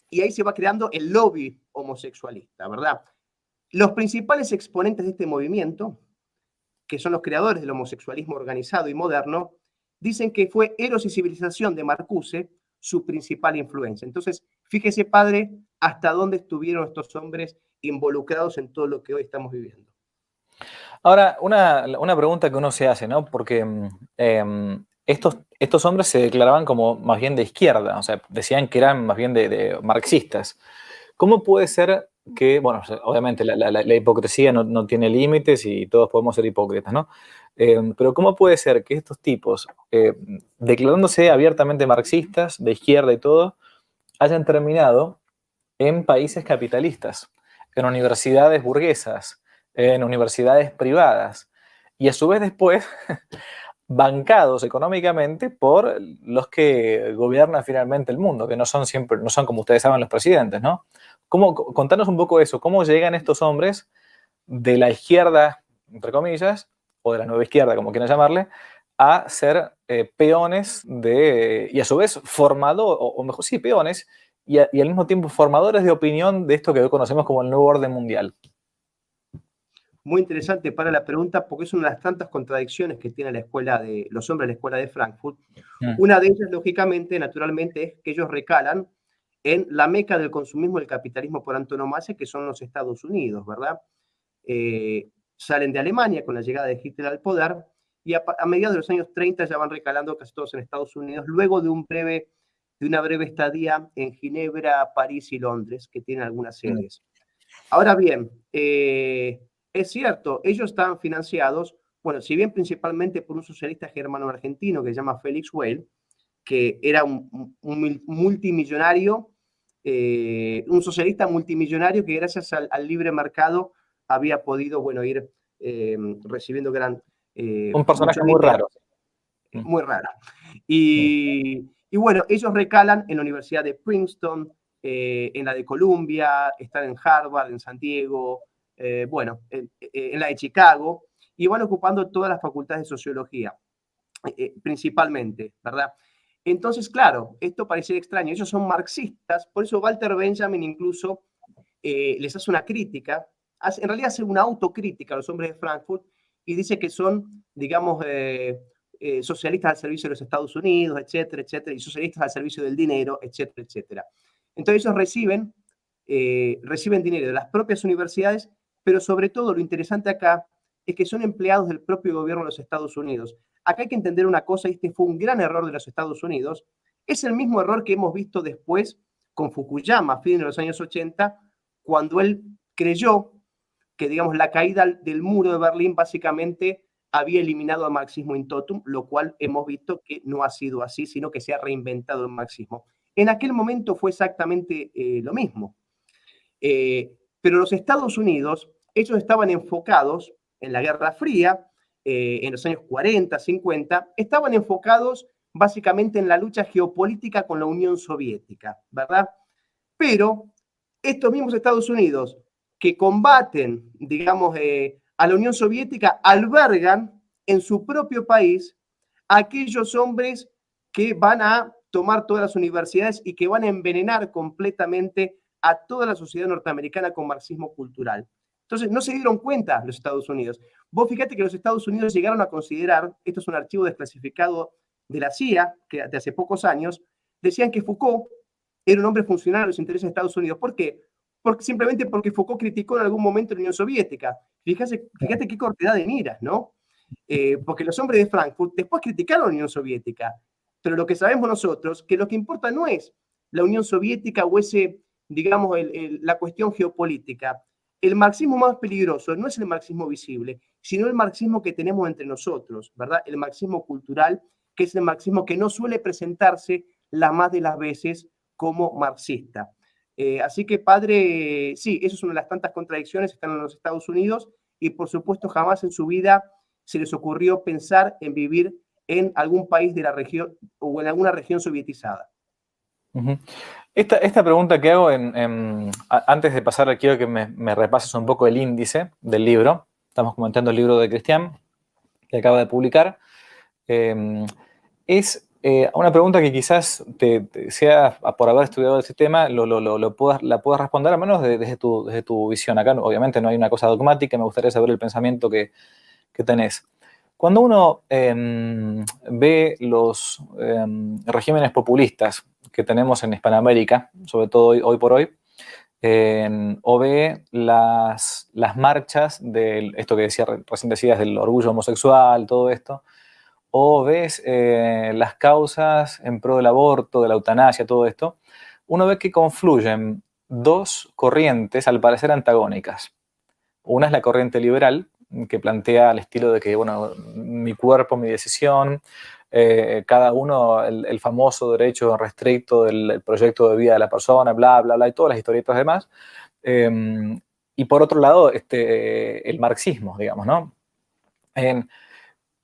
y ahí se va creando el lobby homosexualista, ¿verdad? Los principales exponentes de este movimiento, que son los creadores del homosexualismo organizado y moderno, dicen que fue Eros y Civilización de Marcuse su principal influencia. Entonces, fíjese, padre, hasta dónde estuvieron estos hombres involucrados en todo lo que hoy estamos viviendo. Ahora, una pregunta que uno se hace, ¿no? Porque estos hombres se declaraban como más bien de izquierda, o sea, decían que eran más bien de marxistas. ¿Cómo puede ser que, bueno, obviamente la hipocresía no tiene límites y todos podemos ser hipócritas, ¿no? Pero ¿cómo puede ser que estos tipos, declarándose abiertamente marxistas, de izquierda y todo, hayan terminado en países capitalistas, en universidades burguesas, en universidades privadas, y a su vez después bancados económicamente por los que gobiernan finalmente el mundo, que no son siempre, no son como ustedes saben los presidentes, ¿no? Contanos un poco eso, ¿cómo llegan estos hombres de la izquierda, entre comillas, o de la nueva izquierda, como quieran llamarle, a ser peones y a su vez o mejor sí, peones, y al mismo tiempo formadores de opinión de esto que hoy conocemos como el nuevo orden mundial? Muy interesante para la pregunta, porque es una de las tantas contradicciones que tiene los hombres de la escuela de Frankfurt. Una de ellas, lógicamente, naturalmente, es que ellos recalan en la meca del consumismo y el capitalismo por antonomasia, que son los Estados Unidos, ¿verdad? Salen de Alemania con la llegada de Hitler al poder y a mediados de los años 30 ya van recalando casi todos en Estados Unidos, luego de una breve estadía en Ginebra, París y Londres, que tienen algunas sedes. Ahora bien, es cierto, ellos estaban financiados, bueno, si bien principalmente por un socialista germano-argentino que se llama Felix Weil, que era un multimillonario, un socialista multimillonario que gracias al libre mercado había podido, bueno, ir recibiendo un personaje muy raro. Muy raro. Y bueno, ellos recalan en la Universidad de Princeton, en la de Columbia, están en Harvard, en San Diego, bueno, en la de Chicago, y van ocupando todas las facultades de sociología, principalmente, ¿verdad? Entonces, claro, esto parece extraño, ellos son marxistas, por eso Walter Benjamin incluso les hace una crítica, en realidad hace una autocrítica a los hombres de Frankfurt y dice que son, digamos, socialistas al servicio de los Estados Unidos, etcétera, etcétera, y socialistas al servicio del dinero, etcétera, etcétera. Entonces ellos reciben dinero de las propias universidades, pero sobre todo lo interesante acá es que son empleados del propio gobierno de los Estados Unidos. Acá hay que entender una cosa, y este fue un gran error de los Estados Unidos, es el mismo error que hemos visto después con Fukuyama a fines de los años 80, cuando él creyó que, digamos, la caída del muro de Berlín básicamente había eliminado al marxismo in totum, lo cual hemos visto que no ha sido así, sino que se ha reinventado el marxismo. En aquel momento fue exactamente lo mismo. Pero los Estados Unidos, ellos estaban enfocados en la Guerra Fría, en los años 40, 50, estaban enfocados básicamente en la lucha geopolítica con la Unión Soviética, ¿verdad? Pero estos mismos Estados Unidos que combaten, digamos, a la Unión Soviética, albergan en su propio país a aquellos hombres que van a tomar todas las universidades y que van a envenenar completamente a toda la sociedad norteamericana con marxismo cultural. Entonces, no se dieron cuenta los Estados Unidos. Vos fíjate que los Estados Unidos llegaron a considerar, esto es un archivo desclasificado de la CIA, que de hace pocos años, decían que Foucault era un hombre funcional a los intereses de Estados Unidos. ¿Por qué? Simplemente porque Foucault criticó en algún momento la Unión Soviética. Fíjate qué cortedad de miras, ¿no? Porque los hombres de Frankfurt después criticaron la Unión Soviética, pero lo que sabemos nosotros, que lo que importa no es la Unión Soviética o ese, digamos, la cuestión geopolítica. El marxismo más peligroso no es el marxismo visible, sino el marxismo que tenemos entre nosotros, ¿verdad? El marxismo cultural, que es el marxismo que no suele presentarse la más de las veces como marxista. Así que, padre, sí, eso es una de las tantas contradicciones que están en los Estados Unidos y, por supuesto, jamás en su vida se les ocurrió pensar en vivir en algún país de la región o en alguna región sovietizada. Uh-huh. Esta pregunta que hago, antes de pasar, quiero que me repases un poco el índice del libro. Estamos comentando el libro de Cristian, que acaba de publicar. Es una pregunta que quizás sea, por haber estudiado ese tema, la puedas responder, al menos desde tu visión. Acá, obviamente, no hay una cosa dogmática, me gustaría saber el pensamiento que tenés. Cuando uno ve los regímenes populistas que tenemos en Hispanoamérica, sobre todo hoy por hoy, o ve las marchas de esto que recién decías, del orgullo homosexual, todo esto, o ves las causas en pro del aborto, de la eutanasia, todo esto, uno ve que confluyen dos corrientes, al parecer antagónicas. Una es la corriente liberal, que plantea el estilo de que, bueno, mi cuerpo, mi decisión, cada uno, el famoso derecho restricto del proyecto de vida de la persona, bla, bla, bla, y todas las historietas demás. Y por otro lado, el marxismo, digamos, ¿no?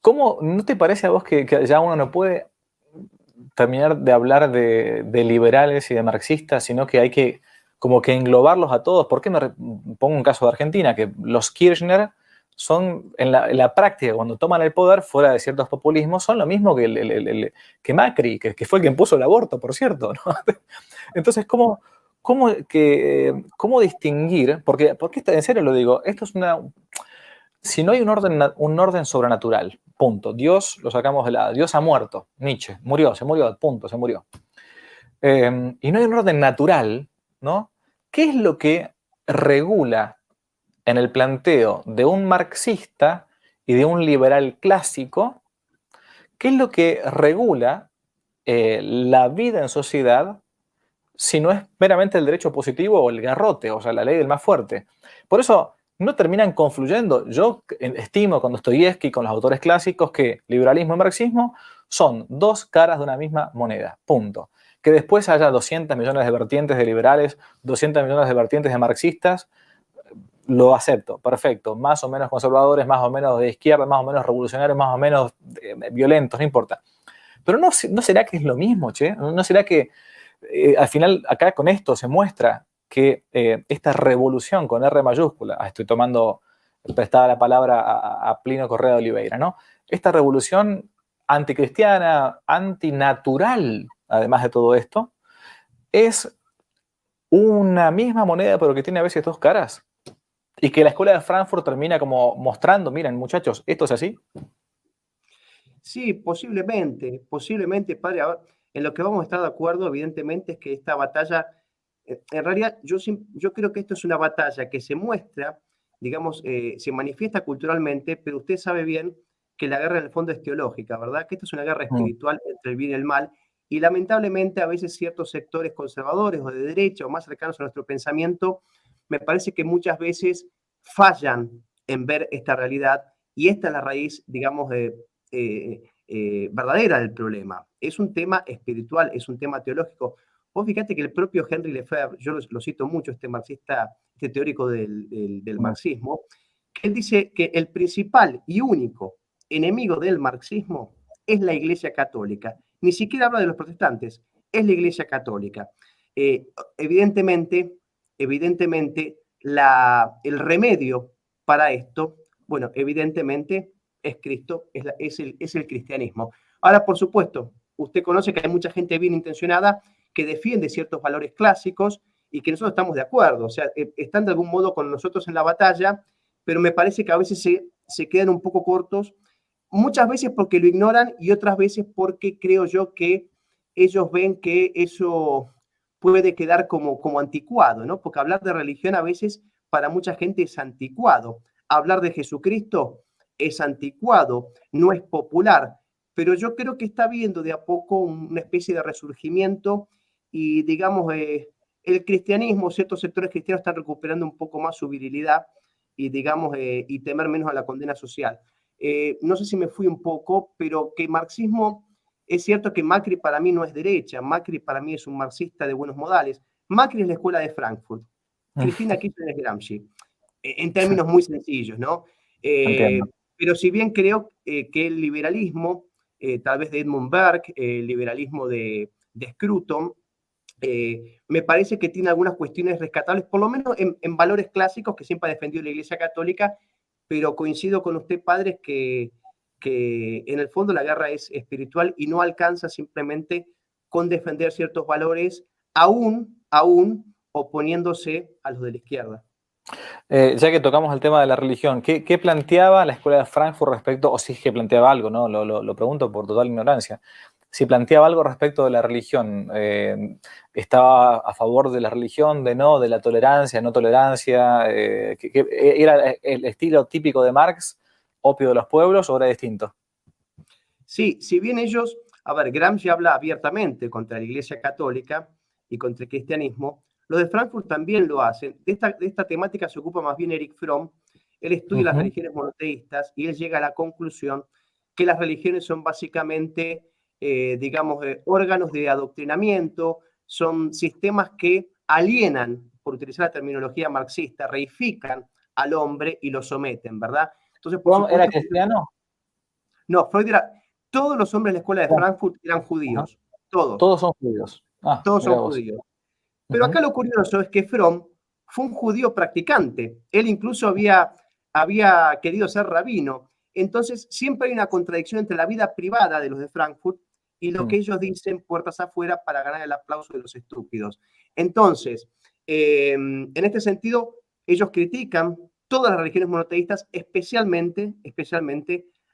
¿Cómo no te parece a vos que ya uno no puede terminar de hablar de liberales y de marxistas, sino que hay que como que englobarlos a todos? ¿Por qué pongo un caso de Argentina? Que los Kirchner son, en la práctica, cuando toman el poder, fuera de ciertos populismos, son lo mismo que Macri, que fue el que impuso el aborto, por cierto, ¿no? Entonces, ¿cómo distinguir? Porque en serio lo digo, esto es una... Si no hay un orden sobrenatural, punto. Dios lo sacamos de lado. Dios ha muerto. Nietzsche se murió, punto, se murió. Y no hay un orden natural, ¿no? ¿Qué es lo que regula en el planteo de un marxista y de un liberal clásico? ¿Qué es lo que regula la vida en sociedad si no es meramente el derecho positivo o el garrote, o sea, la ley del más fuerte? Por eso no terminan confluyendo. Yo estimo con Dostoyevsky, con los autores clásicos, que liberalismo y marxismo son dos caras de una misma moneda, punto. Que después haya 200 millones de vertientes de liberales, 200 millones de vertientes de marxistas, lo acepto, perfecto. Más o menos conservadores, más o menos de izquierda, más o menos revolucionarios, más o menos violentos, no importa. Pero ¿no será que es lo mismo, che? ¿No será que al final acá con esto se muestra que esta revolución con R mayúscula, estoy tomando prestada la palabra a Plinio Correa de Oliveira, ¿no? Esta revolución anticristiana, antinatural, además de todo esto, es una misma moneda, pero que tiene a veces dos caras. Y que la escuela de Frankfurt termina como mostrando, miren, muchachos, esto es así. Sí, posiblemente, padre. A ver, en lo que vamos a estar de acuerdo, evidentemente, es que esta batalla, en realidad, yo creo que esto es una batalla que se muestra, digamos, se manifiesta culturalmente, pero usted sabe bien que la guerra en el fondo es teológica, ¿verdad? Que esto es una guerra espiritual entre el bien y el mal, y lamentablemente a veces ciertos sectores conservadores o de derecha o más cercanos a nuestro pensamiento, me parece que muchas veces fallan en ver esta realidad, y esta es la raíz, digamos, verdadera del problema. Es un tema espiritual, es un tema teológico. Vos fíjate que el propio Henry Lefebvre, yo lo cito mucho, este marxista, este teórico del marxismo, que él dice que el principal y único enemigo del marxismo es la Iglesia Católica. Ni siquiera habla de los protestantes, es la Iglesia Católica. Evidentemente, el remedio para esto, bueno, evidentemente es Cristo, es el cristianismo. Ahora, por supuesto, usted conoce que hay mucha gente bien intencionada que defiende ciertos valores clásicos y que nosotros estamos de acuerdo, o sea, están de algún modo con nosotros en la batalla, pero me parece que a veces se quedan un poco cortos, muchas veces porque lo ignoran y otras veces porque creo yo que ellos ven que eso puede quedar como anticuado, ¿no? Porque hablar de religión a veces para mucha gente es anticuado. Hablar de Jesucristo es anticuado, no es popular, pero yo creo que está habiendo de a poco una especie de resurgimiento y, digamos, el cristianismo, ciertos sectores cristianos están recuperando un poco más su virilidad y, digamos, y temer menos a la condena social. No sé si me fui un poco, pero que marxismo, es cierto que Macri para mí no es derecha, Macri para mí es un marxista de buenos modales. Macri es la escuela de Frankfurt, Cristina Kirchner es Gramsci, en términos muy sencillos, ¿no? Entiendo. Pero si bien creo que el liberalismo, tal vez de Edmund Burke, el liberalismo de Scruton, me parece que tiene algunas cuestiones rescatables, por lo menos en valores clásicos que siempre ha defendido la Iglesia Católica, pero coincido con usted, padre, que en el fondo la guerra es espiritual y no alcanza simplemente con defender ciertos valores, aún oponiéndose a los de la izquierda. Ya que tocamos el tema de la religión, ¿qué planteaba la escuela de Frankfurt respecto, o si es que planteaba algo, ¿no? Lo pregunto por total ignorancia. Si planteaba algo respecto de la religión, ¿estaba a favor de la religión, de no, de la tolerancia, no tolerancia? ¿Era el estilo típico de Marx, opio de los pueblos, o era distinto? Sí, si bien ellos, a ver, Gramsci habla abiertamente contra la Iglesia Católica y contra el cristianismo, los de Frankfurt también lo hacen. De esta temática se ocupa más bien Eric Fromm. Él estudia las religiones monoteístas y él llega a la conclusión que las religiones son básicamente, digamos, órganos de adoctrinamiento, son sistemas que alienan, por utilizar la terminología marxista, reifican al hombre y lo someten, ¿verdad? Entonces, por ¿Fromm era supuesto, cristiano? no, Freud era, todos los hombres de la escuela de Oh, Frankfurt eran ajá. judíos, todos, Todos son judíos. Ah, todos mira son vos. judíos. Pero Ujú. acá lo curioso es que Fromm fue un judío practicante. Él incluso había querido ser rabino. Entonces, siempre hay una contradicción entre la vida privada de los de Frankfurt y lo que ellos dicen puertas afuera para ganar el aplauso de los estúpidos. Entonces, en este sentido, ellos critican todas las religiones monoteístas, especialmente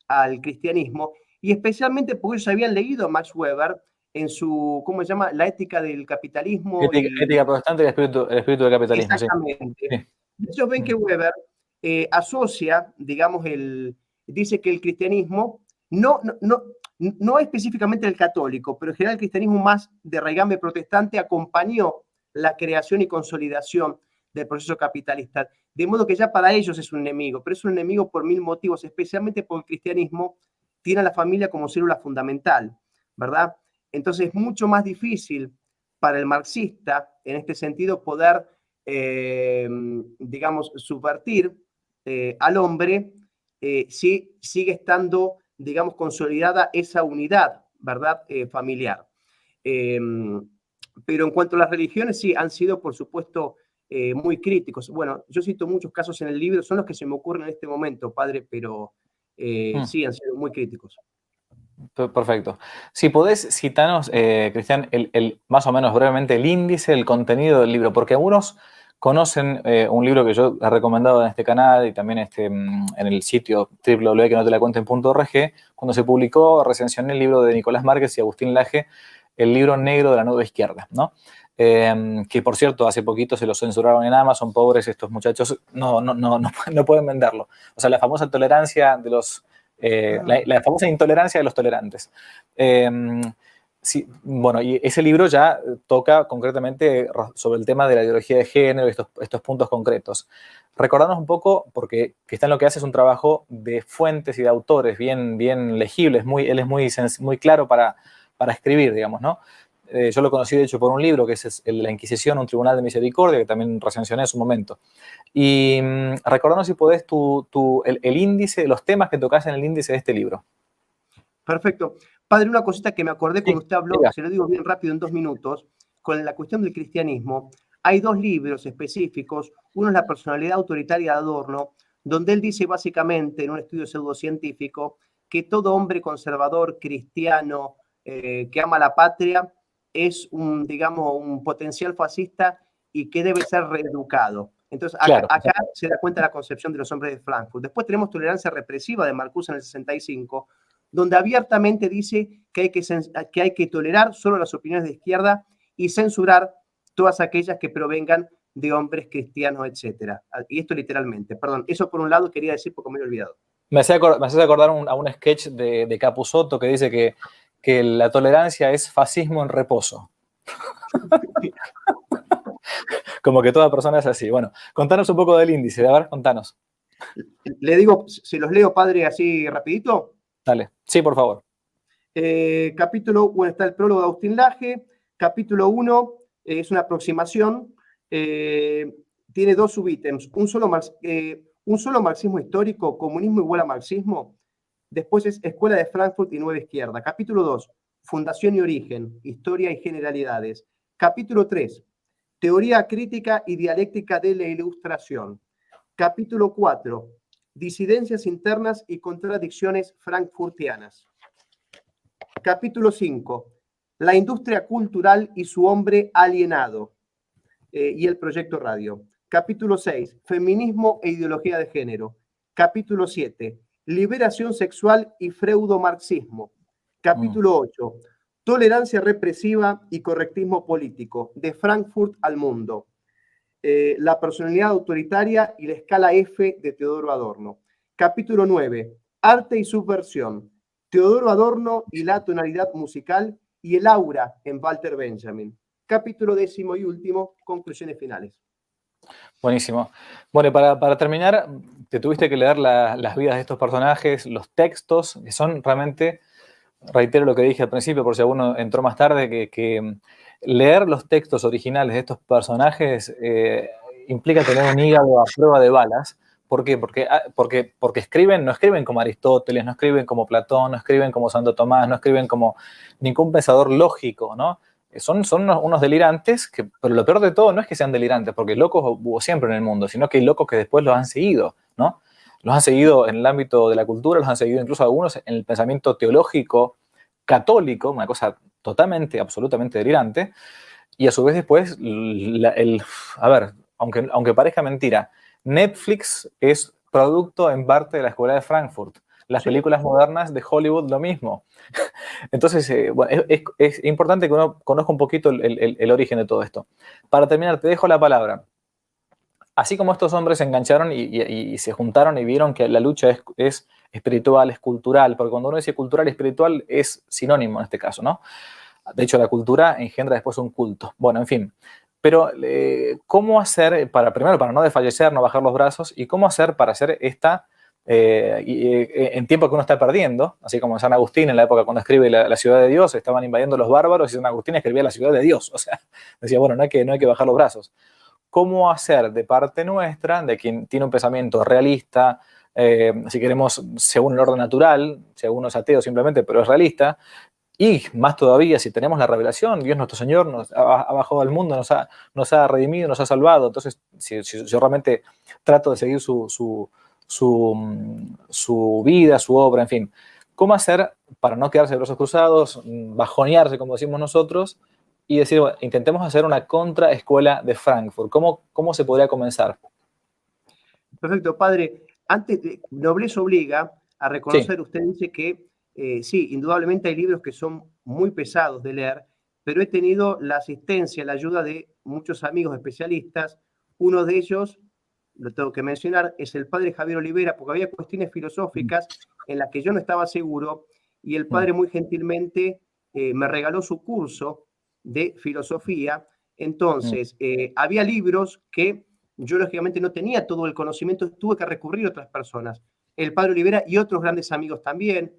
al cristianismo, y especialmente porque ellos habían leído a Max Weber en su, ¿cómo se llama? La ética del capitalismo y Ética protestante y el espíritu del capitalismo, sí. exactamente. Sí. Ellos ven que Weber asocia, digamos, dice que el cristianismo no específicamente el católico, pero en general el cristianismo más de raigambre protestante acompañó la creación y consolidación del proceso capitalista. De modo que ya para ellos es un enemigo, pero es un enemigo por mil motivos, especialmente porque el cristianismo tiene a la familia como célula fundamental, ¿verdad? Entonces es mucho más difícil para el marxista, en este sentido, poder, digamos, subvertir al hombre si sigue estando, digamos, consolidada esa unidad, ¿verdad?, familiar. Pero en cuanto a las religiones, sí, han sido, por supuesto, muy críticos. Bueno, yo cito muchos casos en el libro, son los que se me ocurren en este momento, padre, pero Mm. sí, han sido muy críticos. Perfecto. Si podés citarnos, Cristian, más o menos brevemente el índice, el contenido del libro, porque algunos conocen un libro que yo he recomendado en este canal y también en el sitio www.quenotelacuenten.org, cuando se publicó, recensioné el libro de Nicolás Márquez y Agustín Laje, El libro negro de la nueva izquierda, ¿no? Que por cierto, hace poquito se lo censuraron en Amazon, pobres estos muchachos, no pueden venderlo. O sea, la famosa tolerancia de los la famosa intolerancia de los tolerantes. Sí, bueno, y ese libro ya toca concretamente sobre el tema de la ideología de género y estos puntos concretos. Recordarnos un poco, porque Cristian lo que hace es un trabajo de fuentes y de autores bien legibles, él es muy claro para escribir, digamos, ¿no? Yo lo conocí, de hecho, por un libro que es el de la Inquisición, un tribunal de misericordia, que también recensioné en su momento. Y recordarnos si podés el índice, los temas que tocas en el índice de este libro. Perfecto. Padre, una cosita que me acordé Sí, cuando usted habló, diga. se lo digo bien rápido en 2 minutos, con la cuestión del cristianismo. Hay 2 libros específicos. Uno es La personalidad autoritaria de Adorno, donde él dice básicamente en un estudio pseudocientífico que todo hombre conservador, cristiano, que ama la patria es digamos, un potencial fascista y que debe ser reeducado. Entonces, Claro. acá se da cuenta la concepción de los hombres de Frankfurt. Después tenemos Tolerancia Represiva de Marcuse en el 65, donde abiertamente dice que hay que tolerar solo las opiniones de izquierda y censurar todas aquellas que provengan de hombres cristianos, etc. Y esto literalmente, perdón, eso por un lado quería decir porque me he olvidado. Me hace acordar a un sketch de Capusotto que dice que la tolerancia es fascismo en reposo. Como que toda persona es así. Bueno, contanos un poco del índice. A ver, contanos. Le digo, se los leo, padre, así rapidito. Dale. Sí, por favor. Capítulo, bueno, está el prólogo de Agustín Laje. Capítulo 1 es una aproximación. Tiene dos subítems. Un solo marxismo histórico, comunismo igual a marxismo. Después es Escuela de Frankfurt y Nueva Izquierda. Capítulo 2, Fundación y origen, historia y generalidades. Capítulo 3, Teoría crítica y dialéctica de la ilustración. Capítulo 4, Disidencias internas y contradicciones frankfurtianas. Capítulo 5, La industria cultural y su hombre alienado, y el proyecto radio. Capítulo 6, Feminismo e ideología de género. Capítulo 7, Liberación sexual y freudomarxismo. Capítulo 8, Tolerancia represiva y correctismo político, de Frankfurt al mundo. La personalidad autoritaria y la escala F de Teodoro Adorno. Capítulo 9, Arte y subversión, Teodoro Adorno y la tonalidad musical y el aura en Walter Benjamin. Capítulo 10º y último, conclusiones finales. Buenísimo. Bueno, y para terminar, te tuviste que leer las vidas de estos personajes, los textos, que son realmente, reitero lo que dije al principio, por si alguno entró más tarde, que leer los textos originales de estos personajes implica tener un hígado a prueba de balas. ¿Por qué? Porque no escriben como Aristóteles, no escriben como Platón, no escriben como Santo Tomás, no escriben como ningún pensador lógico, ¿no? Son unos delirantes, pero lo peor de todo no es que sean delirantes, porque locos hubo siempre en el mundo, sino que hay locos que después los han seguido, ¿no? Los han seguido en el ámbito de la cultura, los han seguido incluso algunos en el pensamiento teológico católico, una cosa totalmente, absolutamente delirante, y a su vez después, a ver, aunque parezca mentira, Netflix es producto en parte de la Escuela de Frankfurt. Las películas modernas de Hollywood lo mismo. Entonces, bueno, es importante que uno conozca un poquito el origen de todo esto. Para terminar, te dejo la palabra. Así como estos hombres se engancharon y se juntaron y vieron que la lucha es espiritual, es cultural, porque cuando uno dice cultural y espiritual es sinónimo en este caso, ¿no? De hecho, la cultura engendra después un culto. Bueno, en fin. Pero, ¿cómo hacer primero, para no desfallecer, no bajar los brazos? ¿Y cómo hacer para hacer esta, en tiempo que uno está perdiendo? Así como San Agustín, en la época cuando escribe la ciudad de Dios, estaban invadiendo los bárbaros y San Agustín escribía la ciudad de Dios. O sea, decía, bueno, no hay que bajar los brazos. ¿Cómo hacer de parte nuestra, de quien tiene un pensamiento realista, si queremos, según el orden natural, si alguno es ateo simplemente, pero es realista, y más todavía, si tenemos la revelación, Dios nuestro Señor nos ha bajado al mundo, nos ha redimido, nos ha salvado. Entonces, si yo realmente trato de seguir su vida, su obra, en fin. ¿Cómo hacer para no quedarse de brazos cruzados, bajonearse, como decimos nosotros, y decir, bueno, intentemos hacer una contraescuela de Frankfurt? ¿Cómo se podría comenzar? Perfecto, padre. Antes de nobleza obliga a reconocer, Sí. usted dice que sí, indudablemente hay libros que son muy pesados de leer, pero he tenido la asistencia, la ayuda de muchos amigos especialistas. Uno de ellos, lo tengo que mencionar, es el padre Javier Olivera, porque había cuestiones filosóficas en las que yo no estaba seguro y el padre muy gentilmente me regaló su curso de filosofía. Entonces, había libros que yo lógicamente no tenía todo el conocimiento, tuve que recurrir a otras personas. El padre Olivera y otros grandes amigos también,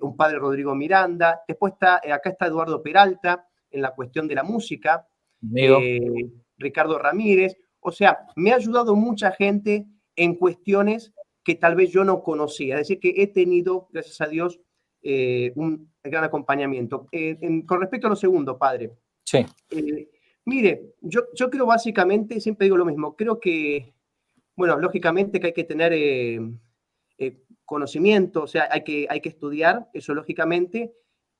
un padre Rodrigo Miranda, después acá está Eduardo Peralta en la cuestión de la música, Ricardo Ramírez, o sea, me ha ayudado mucha gente en cuestiones que tal vez yo no conocía, es decir, que he tenido, gracias a Dios, un gran acompañamiento. Con respecto a lo segundo, padre, Sí. Mire, yo creo básicamente, siempre digo lo mismo, creo que, bueno, lógicamente que hay que tener conocimiento, o sea, hay que estudiar, eso lógicamente,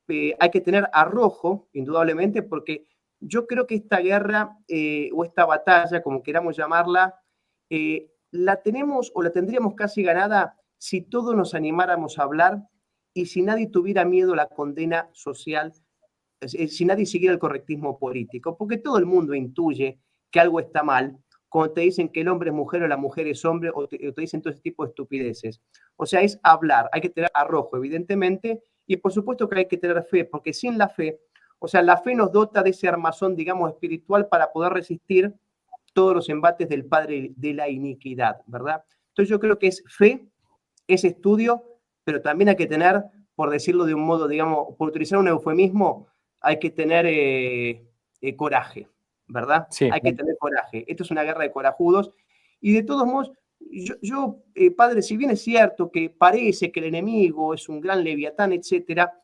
hay que tener arrojo, indudablemente, porque yo creo que esta guerra o esta batalla, como queramos llamarla, la tenemos o la tendríamos casi ganada si todos nos animáramos a hablar y si nadie tuviera miedo a la condena social, si nadie siguiera el correctismo político, porque todo el mundo intuye que algo está mal cuando te dicen que el hombre es mujer o la mujer es hombre o te dicen todo ese tipo de estupideces. O sea, es hablar, hay que tener arrojo, evidentemente, y por supuesto que hay que tener fe, porque sin la fe, o sea, la fe nos dota de ese armazón, digamos, espiritual para poder resistir todos los embates del padre de la iniquidad, ¿verdad? Entonces yo creo que es fe, es estudio, pero también hay que tener, por decirlo de un modo, digamos, por utilizar un eufemismo, hay que tener coraje, ¿verdad? Sí, Hay que tener coraje. Esto es una guerra de corajudos. Y de todos modos, padre, si bien es cierto que parece que el enemigo es un gran leviatán, etcétera,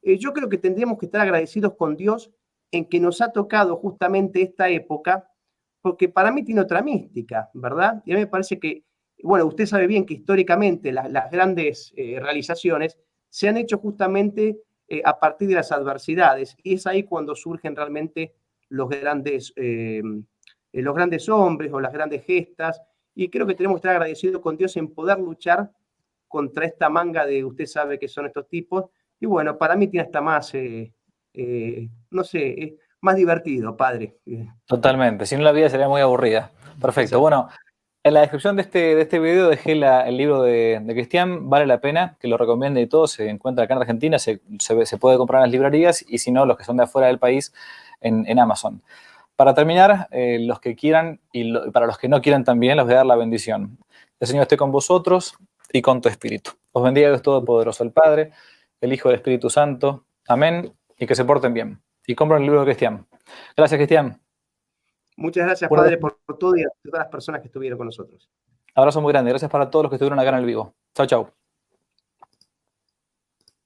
yo creo que tendríamos que estar agradecidos con Dios en que nos ha tocado justamente esta época, porque para mí tiene otra mística, ¿verdad? Y a mí me parece que, bueno, usted sabe bien que históricamente las grandes realizaciones se han hecho justamente a partir de las adversidades, y es ahí cuando surgen realmente los grandes hombres o las grandes gestas, y creo que tenemos que estar agradecidos con Dios en poder luchar contra esta manga de usted sabe que son estos tipos, y bueno, para mí tiene hasta más, no sé, más divertido, padre. totalmente. Si no, la vida sería muy aburrida. Perfecto. Exacto. Bueno, en la descripción de este video dejé el libro de Cristian. Vale la pena que lo recomiende y todo. Se encuentra acá en Argentina, se puede comprar en las librerías y si no, los que son de afuera del país, en Amazon. Para terminar, los que quieran y para los que no quieran también, les voy a dar la bendición. El Señor esté con vosotros y con tu espíritu. Os bendiga Dios Todopoderoso, el Padre, el Hijo y el Espíritu Santo. Amén. Y que se porten bien. Y compren el libro de Cristian. Gracias, Cristian. Muchas gracias, Un padre, por todo y a todas las personas que estuvieron con nosotros. abrazo muy grande. Gracias para todos los que estuvieron acá en el vivo. Chau, chau.